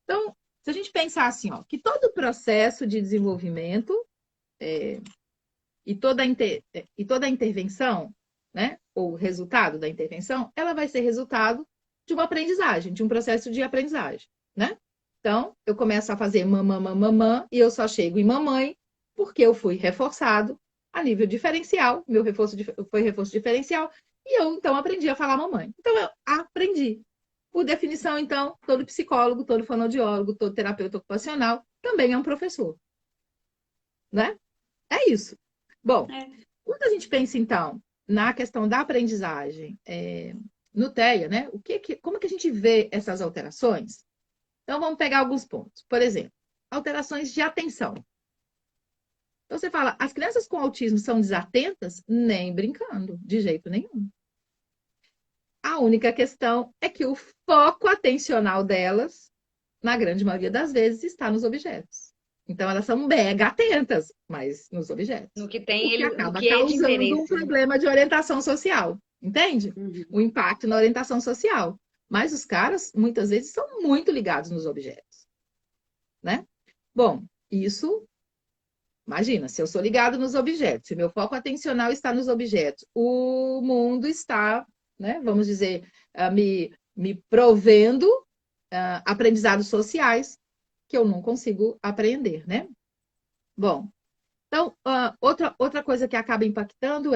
Então, se a gente pensar assim, ó, que todo o processo de desenvolvimento e toda a intervenção, né, ou resultado da intervenção, ela vai ser resultado de uma aprendizagem, de um processo de aprendizagem, né? Então, eu começo a fazer mamã, mamã, mamã, e eu só chego em mamãe porque eu fui reforçado a nível diferencial, meu reforço foi reforço diferencial, e eu, então, aprendi a falar mamãe. Então, eu aprendi. Por definição, então, todo psicólogo, todo fonoaudiólogo, todo terapeuta ocupacional também é um professor, né? É isso. Bom, É, quando a gente pensa, então, na questão da aprendizagem no TEA, né? Como que a gente vê essas alterações? Então, vamos pegar alguns pontos. Por exemplo, alterações de atenção. Então, você fala, as crianças com autismo são desatentas? Nem brincando, de jeito nenhum. A única questão é que o foco atencional delas, na grande maioria das vezes, está nos objetos. Então, elas são mega atentas, mas nos no objetos. que tem O que ele, no acaba que é de causando um interesse, né? problema de orientação social. Entende? Uhum. O impacto na orientação social. Mas os caras, muitas vezes, são muito ligados nos objetos. Né? Bom, isso, imagina, se eu sou ligado nos objetos, se meu foco atencional está nos objetos, o mundo está, né, vamos dizer, me provendo aprendizados sociais que eu não consigo aprender, né? Bom, então, outra coisa que acaba impactando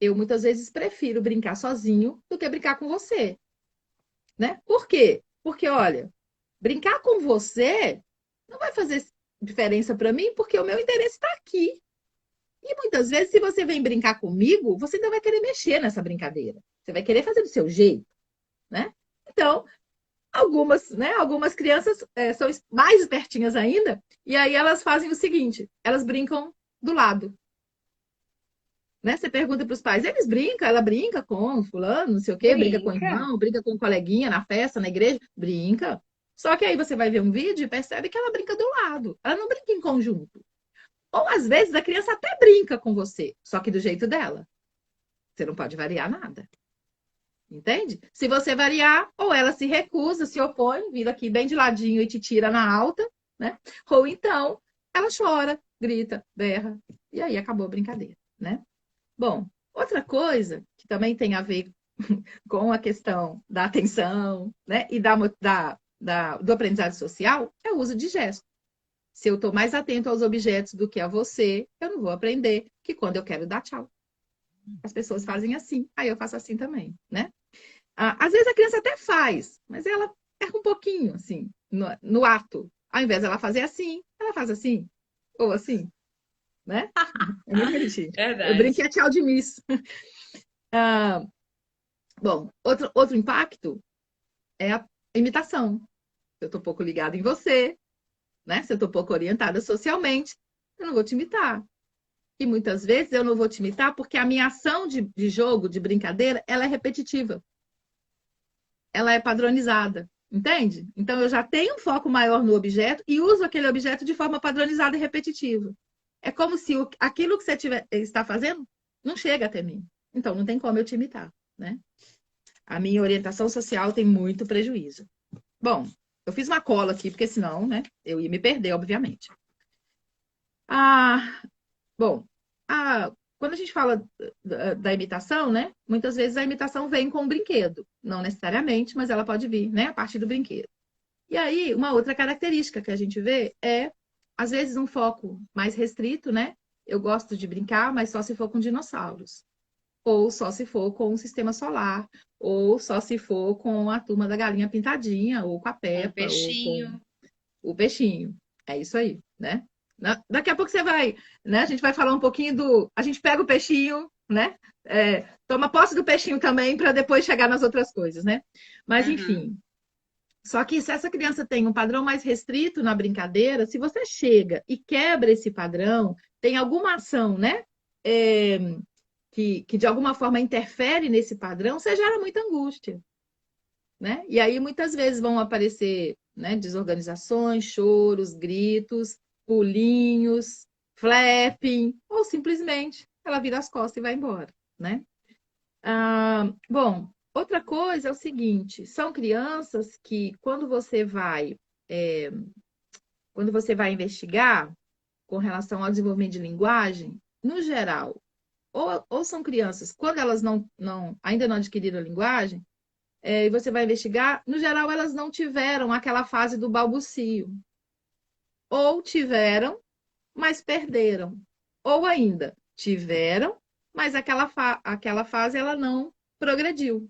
eu muitas vezes prefiro brincar sozinho do que brincar com você, né? Por quê? Porque, olha, brincar com você não vai fazer diferença para mim porque o meu interesse está aqui. E muitas vezes, se você vem brincar comigo, você ainda vai querer mexer nessa brincadeira. Você vai querer fazer do seu jeito, né? Então, Algumas, né? Algumas crianças são mais espertinhas ainda, e aí elas fazem o seguinte, elas brincam do lado. Né? Você pergunta para os pais, eles brincam, ela brinca com fulano, não sei o quê, brinca com o Brinca. irmão, brinca com o coleguinha na festa, na igreja, brinca. Só que aí você vai ver um vídeo e percebe que ela brinca do lado, ela não brinca em conjunto. Ou às vezes a criança até brinca com você, só que do jeito dela. Você não pode variar nada. Entende? Se você variar, ou ela se recusa, se opõe, vira aqui bem de ladinho e te tira na alta, né? Ou então ela chora, grita, berra, e aí acabou a brincadeira, né? Bom, outra coisa que também tem a ver com a questão da atenção, né? E do aprendizado social é o uso de gestos. Se eu estou mais atento aos objetos do que a você, eu não vou aprender que quando eu quero dar tchau. As pessoas fazem assim, aí eu faço assim também, né? Às vezes a criança até faz, mas ela erra um pouquinho, assim, no ato. Ao invés dela fazer assim, ela faz assim, ou assim, né? É muito bonitinho. Eu Verdade. brinquei a tchau de miss. Bom, outro impacto é a imitação. Se eu estou pouco ligada em você, né? Se eu estou pouco orientada socialmente, eu não vou te imitar. E muitas vezes eu não vou te imitar porque a minha ação de jogo, de brincadeira, ela é repetitiva. Ela é padronizada. Entende? Então eu já tenho um foco maior no objeto e uso aquele objeto de forma padronizada e repetitiva. É como se aquilo que você está fazendo não chega até mim. Então não tem como eu te imitar, né? A minha orientação social tem muito prejuízo. Bom, eu fiz uma cola aqui, porque senão, né, eu ia me perder, obviamente. Ah, bom, quando a gente fala da imitação, né, muitas vezes a imitação vem com um brinquedo. Não necessariamente, mas ela pode vir, né, a partir do brinquedo. E aí, uma outra característica que a gente vê é, às vezes, um foco mais restrito, né? Eu gosto de brincar, mas só se for com dinossauros. Ou só se for com o sistema solar, ou só se for com a turma da galinha pintadinha, ou com a Com o Peppa, ou com peixinho. o peixinho. É isso aí, né? Daqui a pouco você vai, né? A gente vai falar um pouquinho do. A gente pega o peixinho, né? Toma posse do peixinho também para depois chegar nas outras coisas, né? Mas Uhum. enfim. Só que se essa criança tem um padrão mais restrito na brincadeira, se você chega e quebra esse padrão, tem alguma ação, né? É, que de alguma forma interfere nesse padrão, você gera muita angústia, né? E aí muitas vezes vão aparecer, né, desorganizações, choros, gritos, pulinhos, flapping, ou simplesmente ela vira as costas e vai embora, né? Bom, outra coisa é o seguinte, são crianças que é, quando você vai investigar com relação ao desenvolvimento de linguagem, no geral, ou são crianças, quando elas ainda não adquiriram a linguagem, e você vai investigar, no geral, elas não tiveram aquela fase do balbucio. Ou tiveram, mas perderam. Ou ainda, tiveram, mas aquela fase ela não progrediu.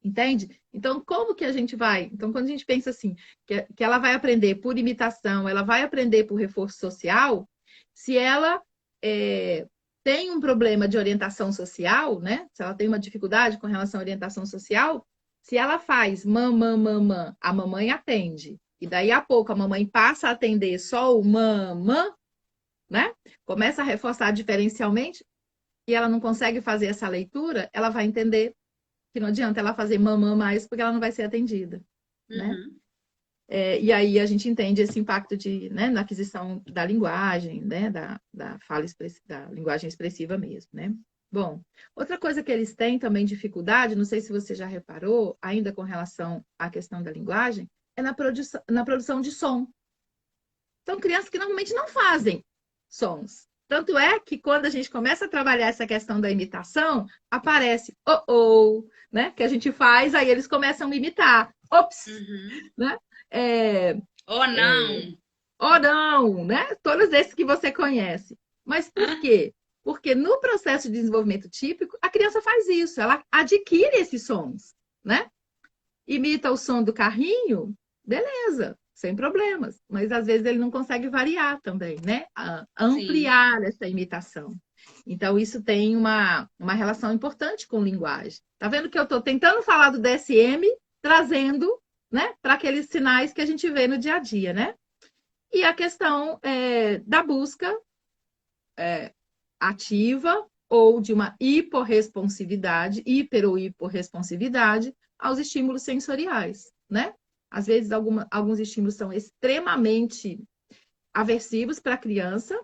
Entende? Então, como que a gente vai? Então, quando a gente pensa assim, que ela vai aprender por imitação, ela vai aprender por reforço social, se ela tem um problema de orientação social, né? Se ela tem uma dificuldade com relação à orientação social, se ela faz mamã, mamã, a mamãe atende. E daí a pouco a mamãe passa a atender só o mamã, né? Começa a reforçar diferencialmente e ela não consegue fazer essa leitura, ela vai entender que não adianta ela fazer mamã mais porque ela não vai ser atendida, né? Uhum. E aí a gente entende esse impacto né, na aquisição da linguagem, né, da fala da linguagem expressiva mesmo, né? Bom, outra coisa que eles têm também dificuldade, não sei se você já reparou, ainda com relação à questão da linguagem, é na produção de som. São crianças que normalmente não fazem sons. Tanto é que quando a gente começa a trabalhar essa questão da imitação, aparece né? Que a gente faz, aí eles começam a imitar. Ops, Uhum. né? É, Ou não. oh, não, né? Todos esses que você conhece. Mas por Ah, quê? Porque no processo de desenvolvimento típico, a criança faz isso, ela adquire esses sons, né? Imita o som do carrinho, beleza, sem problemas. Mas às vezes ele não consegue variar também, né? sim. Ampliar essa imitação. Então, isso tem uma relação importante com linguagem. Tá vendo que eu estou tentando falar do DSM, trazendo, né, para aqueles sinais que a gente vê no dia a dia, né? E a questão da busca ativa ou de uma hiporresponsividade, hiper ou hiporresponsividade aos estímulos sensoriais, né? Às vezes, alguns estímulos são extremamente aversivos para a criança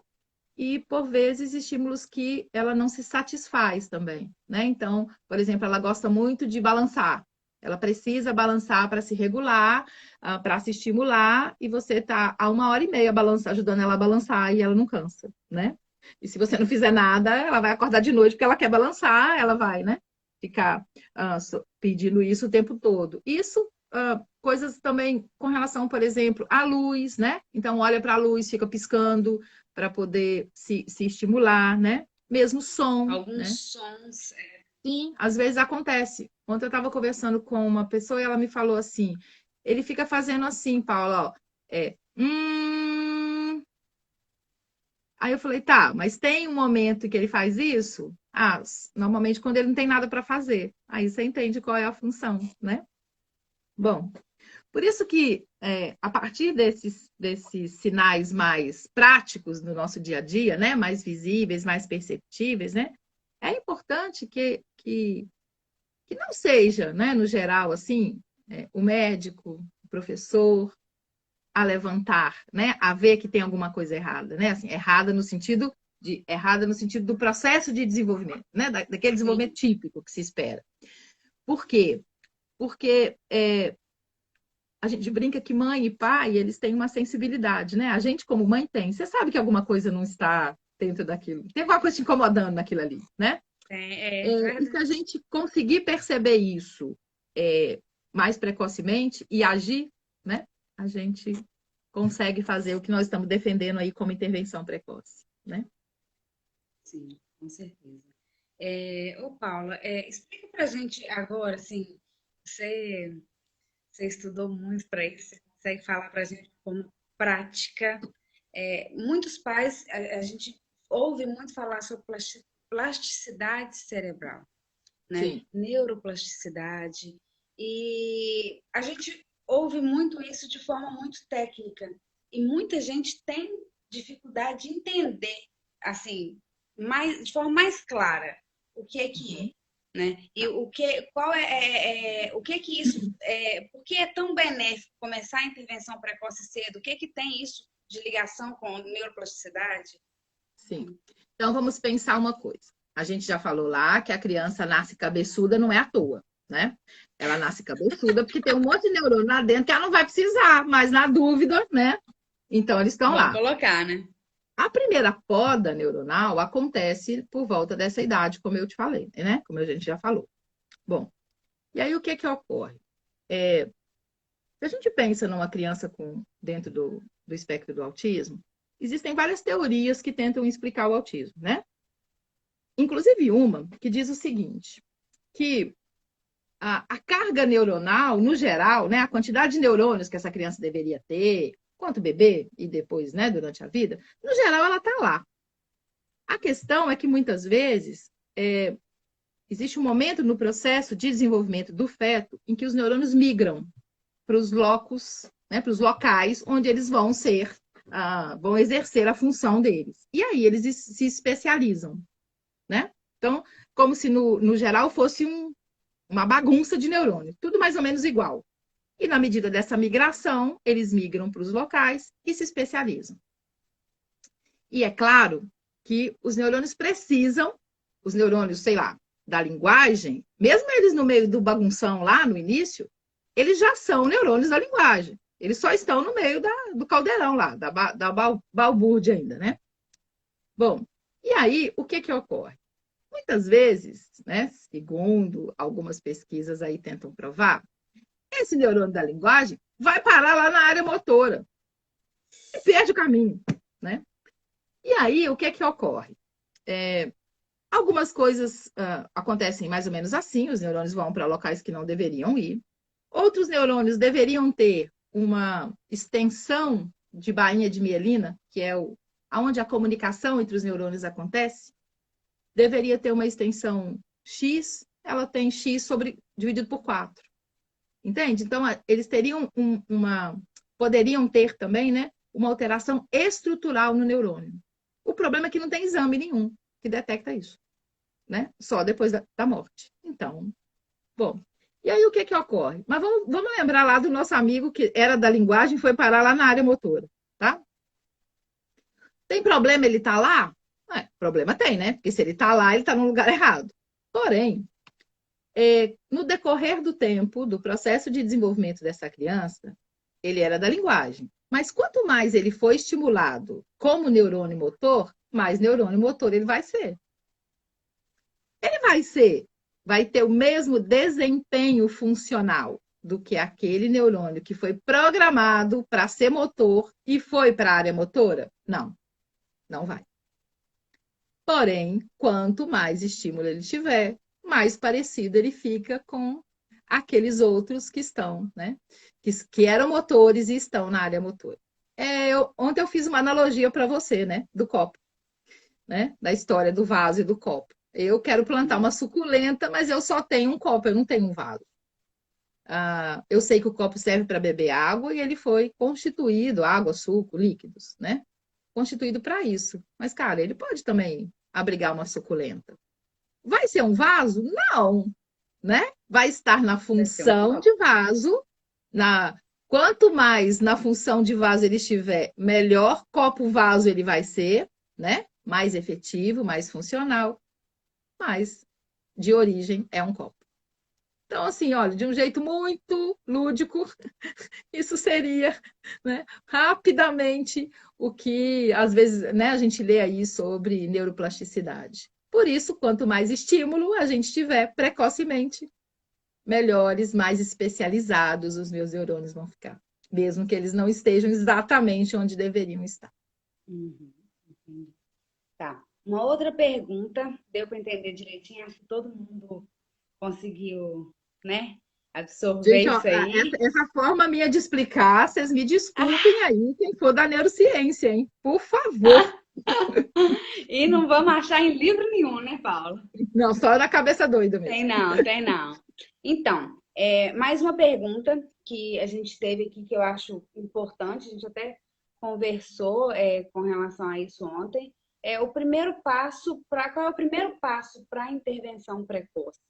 e, por vezes, estímulos que ela não se satisfaz também, né? Então, por exemplo, ela gosta muito de balançar. Ela precisa balançar para se regular, para se estimular, e você está há 1h30 ajudando ela a balançar e ela não cansa, né? E se você não fizer nada, ela vai acordar de noite porque ela quer balançar, ela vai, né? Ficar pedindo isso o tempo todo. Isso, coisas também com relação, por exemplo, à luz, né? Então, olha para a luz, fica piscando para poder se estimular, né? Mesmo som, né? Alguns sons. Sim, às vezes acontece. Ontem eu estava conversando com uma pessoa e ela me falou assim, ele fica fazendo assim, Paula, ó, Aí eu falei, tá, mas tem um momento que ele faz isso? Ah, normalmente quando ele não tem nada para fazer. Aí você entende qual é a função, né? Bom, por isso que a partir desses sinais mais práticos no nosso dia a dia, né? Mais visíveis, mais perceptíveis, né? É importante que não seja, né, no geral, assim, o médico, o professor, a levantar, né, a ver que tem alguma coisa errada, né, assim, errada no sentido do processo de desenvolvimento, né, daquele desenvolvimento típico que se espera. Por quê? Porque a gente brinca que mãe e pai, eles têm uma sensibilidade, né? A gente, como mãe, tem. Você sabe que alguma coisa não está dentro daquilo. Tem alguma coisa te incomodando naquilo ali, né? E se a gente conseguir perceber isso mais precocemente e agir, né? A gente consegue fazer o que nós estamos defendendo aí como intervenção precoce, né? Sim, com certeza. Ô, Paula, explica pra gente agora, assim, você, você estudou muito para isso, você consegue falar pra gente como prática. Muitos pais, a gente ouve muito falar sobre plasticidade cerebral, né? Sim. Neuroplasticidade. E a gente ouve muito isso de forma muito técnica. E muita gente tem dificuldade de entender, assim, de forma mais clara, o que é que Uhum. é, né? E o que é que isso por que é tão benéfico começar a intervenção precoce cedo? O que é que tem isso de ligação com neuroplasticidade? Sim. Então vamos pensar uma coisa. A gente já falou lá que a criança nasce cabeçuda não é à toa, né? Ela nasce cabeçuda porque tem um monte de neurônio lá dentro que ela não vai precisar, mas na dúvida, né? Então eles estão Vamos lá. colocar, né? A primeira poda neuronal acontece por volta dessa idade, como eu te falei, né? Como a gente já falou. Bom, e aí o que que ocorre? Se a gente pensa numa criança dentro do espectro do autismo, existem várias teorias que tentam explicar o autismo, né? Inclusive uma que diz o seguinte, que a carga neuronal, no geral, né, a quantidade de neurônios que essa criança deveria ter, quanto bebê e depois, né, durante a vida, no geral ela está lá. A questão é que muitas vezes existe um momento no processo de desenvolvimento do feto em que os neurônios migram para os locos, né, para os locais onde eles vão exercer a função deles. E aí eles se especializam, né? Então, como se no geral fosse uma bagunça de neurônio, tudo mais ou menos igual. E na medida dessa migração, eles migram para os locais e se especializam. E é claro que os neurônios precisam, os neurônios, sei lá, da linguagem, mesmo eles no meio do bagunção lá no início, eles já são neurônios da linguagem. Eles só estão no meio do caldeirão lá, da balbúrdia ainda, né? Bom, e aí, o que ocorre? Muitas vezes, né, segundo algumas pesquisas aí tentam provar, esse neurônio da linguagem vai parar lá na área motora e perde o caminho, né? E aí, o que ocorre? Algumas coisas acontecem mais ou menos assim, os neurônios vão para locais que não deveriam ir. Outros neurônios deveriam ter uma extensão de bainha de mielina, que é onde a comunicação entre os neurônios acontece. Deveria ter uma extensão X, ela tem X dividido por 4. Entende? Então, eles teriam poderiam ter também, né, uma alteração estrutural no neurônio. O problema é que não tem exame nenhum que detecta isso, né? Só depois da morte. Então, bom. E aí o que que ocorre? Mas vamos lembrar lá do nosso amigo que era da linguagem e foi parar lá na área motora, tá? Tem problema ele tá lá? Problema tem, né? Porque se ele tá lá, ele tá no lugar errado. Porém, no decorrer do tempo, do processo de desenvolvimento dessa criança, ele era da linguagem. Mas quanto mais ele foi estimulado como neurônio motor, mais neurônio motor ele vai ser. Ele vai ter o mesmo desempenho funcional do que aquele neurônio que foi programado para ser motor e foi para a área motora? Não, não vai. Porém, quanto mais estímulo ele tiver, mais parecido ele fica com aqueles outros que estão, né? Que eram motores e estão na área motora. Ontem eu fiz uma analogia para você, né? Do copo, né? Da história do vaso e do copo. Eu quero plantar uma suculenta, mas eu só tenho um copo, eu não tenho um vaso. Eu sei que o copo serve para beber água e ele foi constituído, água, suco, líquidos, né? Constituído para isso. Mas, cara, ele pode também abrigar uma suculenta. Vai ser um vaso? Não, né? Vai estar na função de vaso. Quanto mais na função de vaso ele estiver, melhor copo-vaso ele vai ser, né? Mais efetivo, mais funcional. Mas de origem é um copo. Então, assim, olha, de um jeito muito lúdico, isso seria, né, rapidamente o que, às vezes, né, a gente lê aí sobre neuroplasticidade. Por isso, quanto mais estímulo a gente tiver precocemente, melhores, mais especializados os meus neurônios vão ficar, mesmo que eles não estejam exatamente onde deveriam estar. Entendi. Tá. Uma outra pergunta, deu para entender direitinho? Acho que todo mundo conseguiu, né, absorver Gente, ó, isso aí. essa forma minha de explicar, vocês me desculpem aí, quem for da neurociência, hein? Por favor. E não vamos achar em livro nenhum, né, Paula? Não, só na cabeça doida mesmo. Tem não, tem não. Então, mais uma pergunta que a gente teve aqui que eu acho importante, a gente até conversou com relação a isso ontem. Qual é o primeiro passo para a intervenção precoce?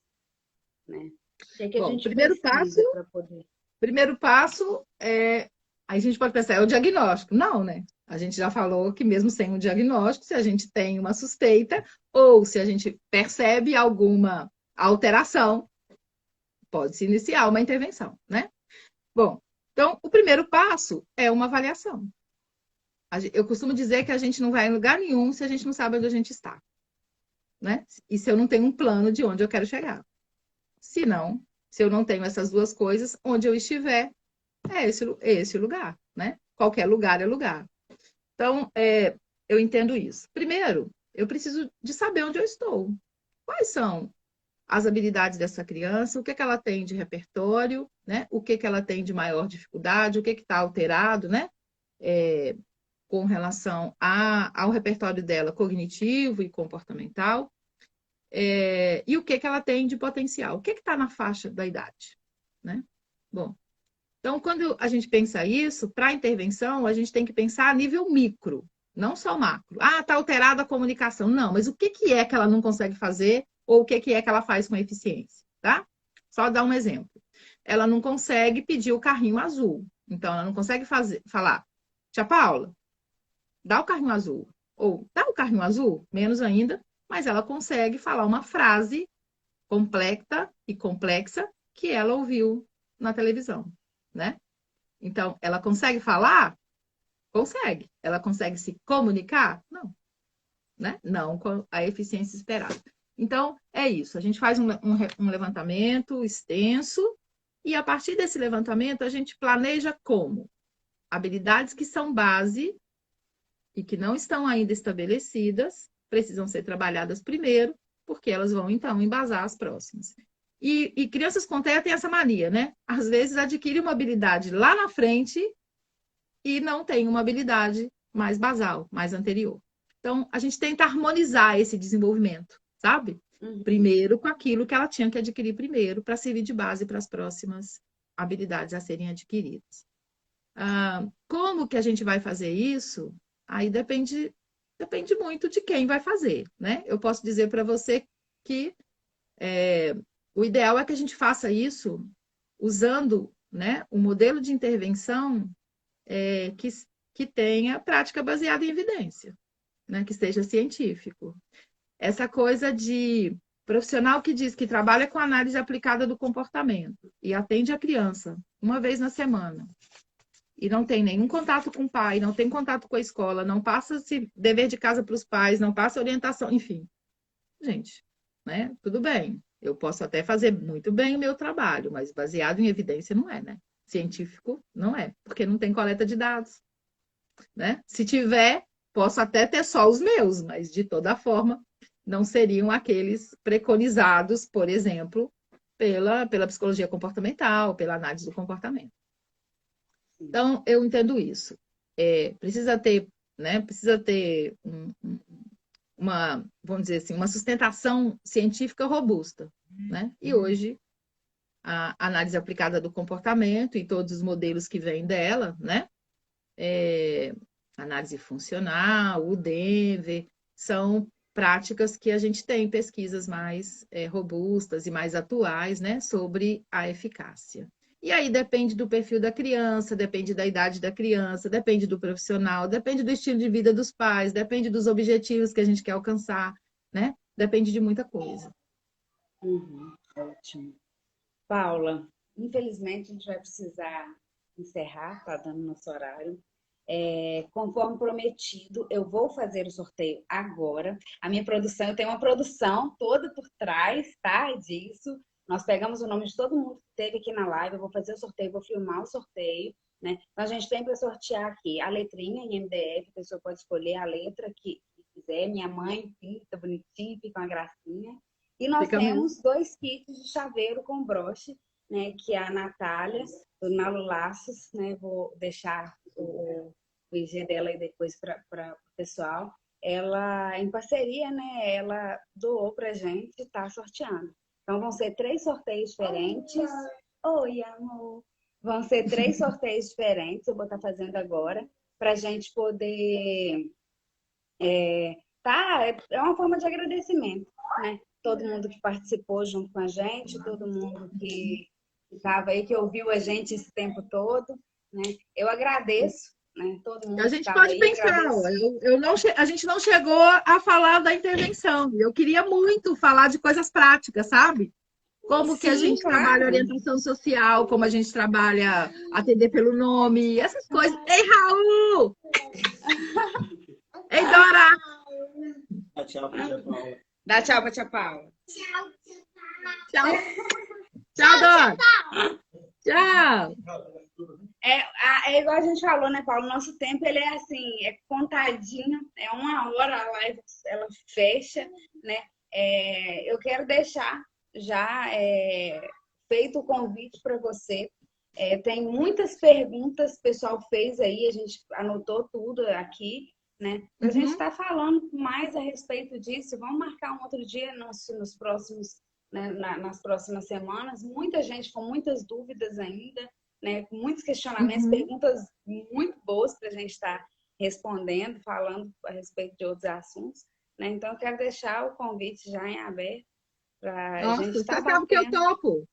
Né? O que é que a Bom, gente precisa para poder? primeiro passo aí a gente pode pensar, é o diagnóstico. Não, né? A gente já falou que mesmo sem um diagnóstico, se a gente tem uma suspeita ou se a gente percebe alguma alteração, pode-se iniciar uma intervenção, né? Bom, então o primeiro passo é uma avaliação. Eu costumo dizer que a gente não vai em lugar nenhum se a gente não sabe onde a gente está, né? E se eu não tenho um plano de onde eu quero chegar. Se eu não tenho essas duas coisas, onde eu estiver, é esse o lugar, né? Qualquer lugar é lugar. Então, eu entendo isso. Primeiro, eu preciso de saber onde eu estou. Quais são as habilidades dessa criança, o que ela tem de repertório, né? O que ela tem de maior dificuldade, o que está alterado, né? Com relação ao repertório dela cognitivo e comportamental. E o que ela tem de potencial, o que está na faixa da idade, né? Bom, então, quando a gente pensa isso, para a intervenção, a gente tem que pensar a nível micro, não só macro. Está alterada a comunicação. Não, mas o que é que ela não consegue fazer ou o que é que ela faz com eficiência, tá? Só dar um exemplo. Ela não consegue pedir o carrinho azul. Então, ela não consegue falar, tia Paula, dá o carrinho azul. Ou, dá o carrinho azul? Menos ainda, mas ela consegue falar uma frase completa e complexa que ela ouviu na televisão, né? Então, ela consegue falar? Consegue. Ela consegue se comunicar? Não. Né? Não com a eficiência esperada. Então, é isso. A gente faz um levantamento extenso e, a partir desse levantamento, a gente planeja como? Habilidades que são base e que não estão ainda estabelecidas, precisam ser trabalhadas primeiro, porque elas vão, então, embasar as próximas. E crianças com TEA têm essa mania, né? Às vezes adquire uma habilidade lá na frente e não tem uma habilidade mais basal, mais anterior. Então, a gente tenta harmonizar esse desenvolvimento, sabe? Primeiro com aquilo que ela tinha que adquirir primeiro, para servir de base para as próximas habilidades a serem adquiridas. Como que a gente vai fazer isso? Aí depende muito de quem vai fazer, né? Eu posso dizer para você que o ideal é que a gente faça isso usando, né, um modelo de intervenção que tenha prática baseada em evidência, né, que seja científico. Essa coisa de profissional que diz que trabalha com análise aplicada do comportamento e atende a criança uma vez na semana e não tem nenhum contato com o pai, não tem contato com a escola, não passa esse dever de casa para os pais, não passa orientação, enfim. Gente, né? Tudo bem. Eu posso até fazer muito bem o meu trabalho, mas baseado em evidência não é, né? Científico não é, porque não tem coleta de dados, né? Se tiver, posso até ter só os meus, mas de toda forma não seriam aqueles preconizados, por exemplo, pela psicologia comportamental, pela análise do comportamento. Então, eu entendo isso. Precisa ter, né? Precisa ter uma, vamos dizer assim, uma sustentação científica robusta, né? E hoje a análise aplicada do comportamento e todos os modelos que vêm dela, né? Análise funcional, o Denver, são práticas que a gente tem pesquisas mais robustas e mais atuais, né, sobre a eficácia. E aí depende do perfil da criança, depende da idade da criança, depende do profissional, depende do estilo de vida dos pais, depende dos objetivos que a gente quer alcançar, né? Depende de muita coisa. Ótimo. Paula, infelizmente a gente vai precisar encerrar, tá dando nosso horário. Conforme prometido, eu vou fazer o sorteio agora. A minha produção, eu tenho uma produção toda por trás, tá? Disso. Nós pegamos o nome de todo mundo que esteve aqui na live. Eu vou fazer o sorteio, vou filmar o sorteio, né? Então, a gente tem para sortear aqui a letrinha em MDF. A pessoa pode escolher a letra que quiser. Minha mãe pinta bonitinho, fica uma gracinha. E nós temos 2 kits de chaveiro com broche, né? Que é a Natália, do Nalo Laços, né? Vou deixar o IG dela aí depois para o pessoal. Ela, em parceria, né? Ela doou pra gente e tá sorteando. Então, vão ser 3 sorteios diferentes. Oi, amor! Vão ser 3 sorteios diferentes, eu vou estar fazendo agora, para a gente poder... É uma forma de agradecimento, né? Todo mundo que participou junto com a gente, todo mundo que estava aí, que ouviu a gente esse tempo todo, né? Eu agradeço, né? Todo mundo A gente pode pensar, a gente não chegou a falar da intervenção. Eu queria muito falar de coisas práticas, sabe? Como que a gente trabalha orientação social, como a gente trabalha atender pelo nome, essas coisas. Ei, Raul! Ei, Dora! Dá tchau pra tia Paula. Dá tchau pra tia Paula. Tchau. Tchau, Dora. Tchau. É igual a gente falou, né, Paulo? Nosso tempo, ele é assim, é contadinho. É 1 hora a live, ela fecha, né? Eu quero deixar já feito o convite para você. Tem muitas perguntas que o pessoal fez aí, a gente anotou tudo aqui, né? A gente está falando mais a respeito disso. Vamos marcar um outro dia nos próximos, né, nas próximas semanas. Muita gente com muitas dúvidas ainda, né? Com muitos questionamentos, perguntas muito boas para a gente estar respondendo, falando a respeito de outros assuntos, né? Então, eu quero deixar o convite já em aberto. Nossa, você sabe que eu topo.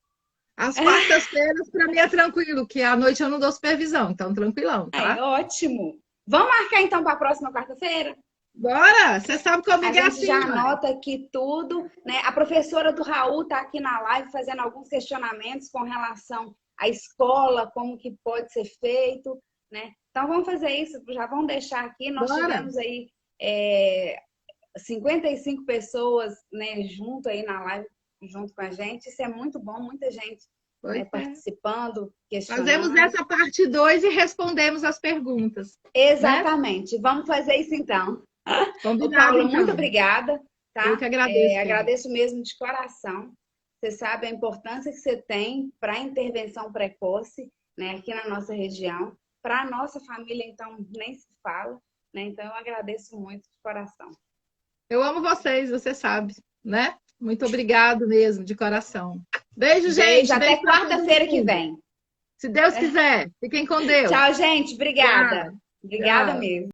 As quartas-feiras, para mim, é tranquilo, que à noite eu não dou supervisão, então tranquilão, tá? Ótimo. Vamos marcar, então, para a próxima quarta-feira? Bora! Você sabe que eu me A gente já anota aqui tudo, né? A professora do Raul está aqui na live fazendo alguns questionamentos com relação à escola, como que pode ser feito, né? Então, vamos fazer isso, já vamos deixar aqui. Nós tivemos aí 55 pessoas, né, junto aí na live, junto com a gente. Isso é muito bom, muita gente, né, participando, questionando. Fazemos essa parte 2 e respondemos as perguntas. Exatamente. Né? Vamos fazer isso então. Combinado, Paula, muito obrigada. Tá? Eu que agradeço. Agradeço mesmo de coração. Você sabe a importância que você tem para a intervenção precoce, né, aqui na nossa região. Para a nossa família, então, nem se fala. Né? Então, eu agradeço muito de coração. Eu amo vocês, você sabe, né? Muito obrigado mesmo, de coração. Beijo, gente. Até quarta-feira que vem. Se Deus quiser. Fiquem com Deus. Tchau, gente. Obrigada. Tchau. Obrigada Tchau. mesmo.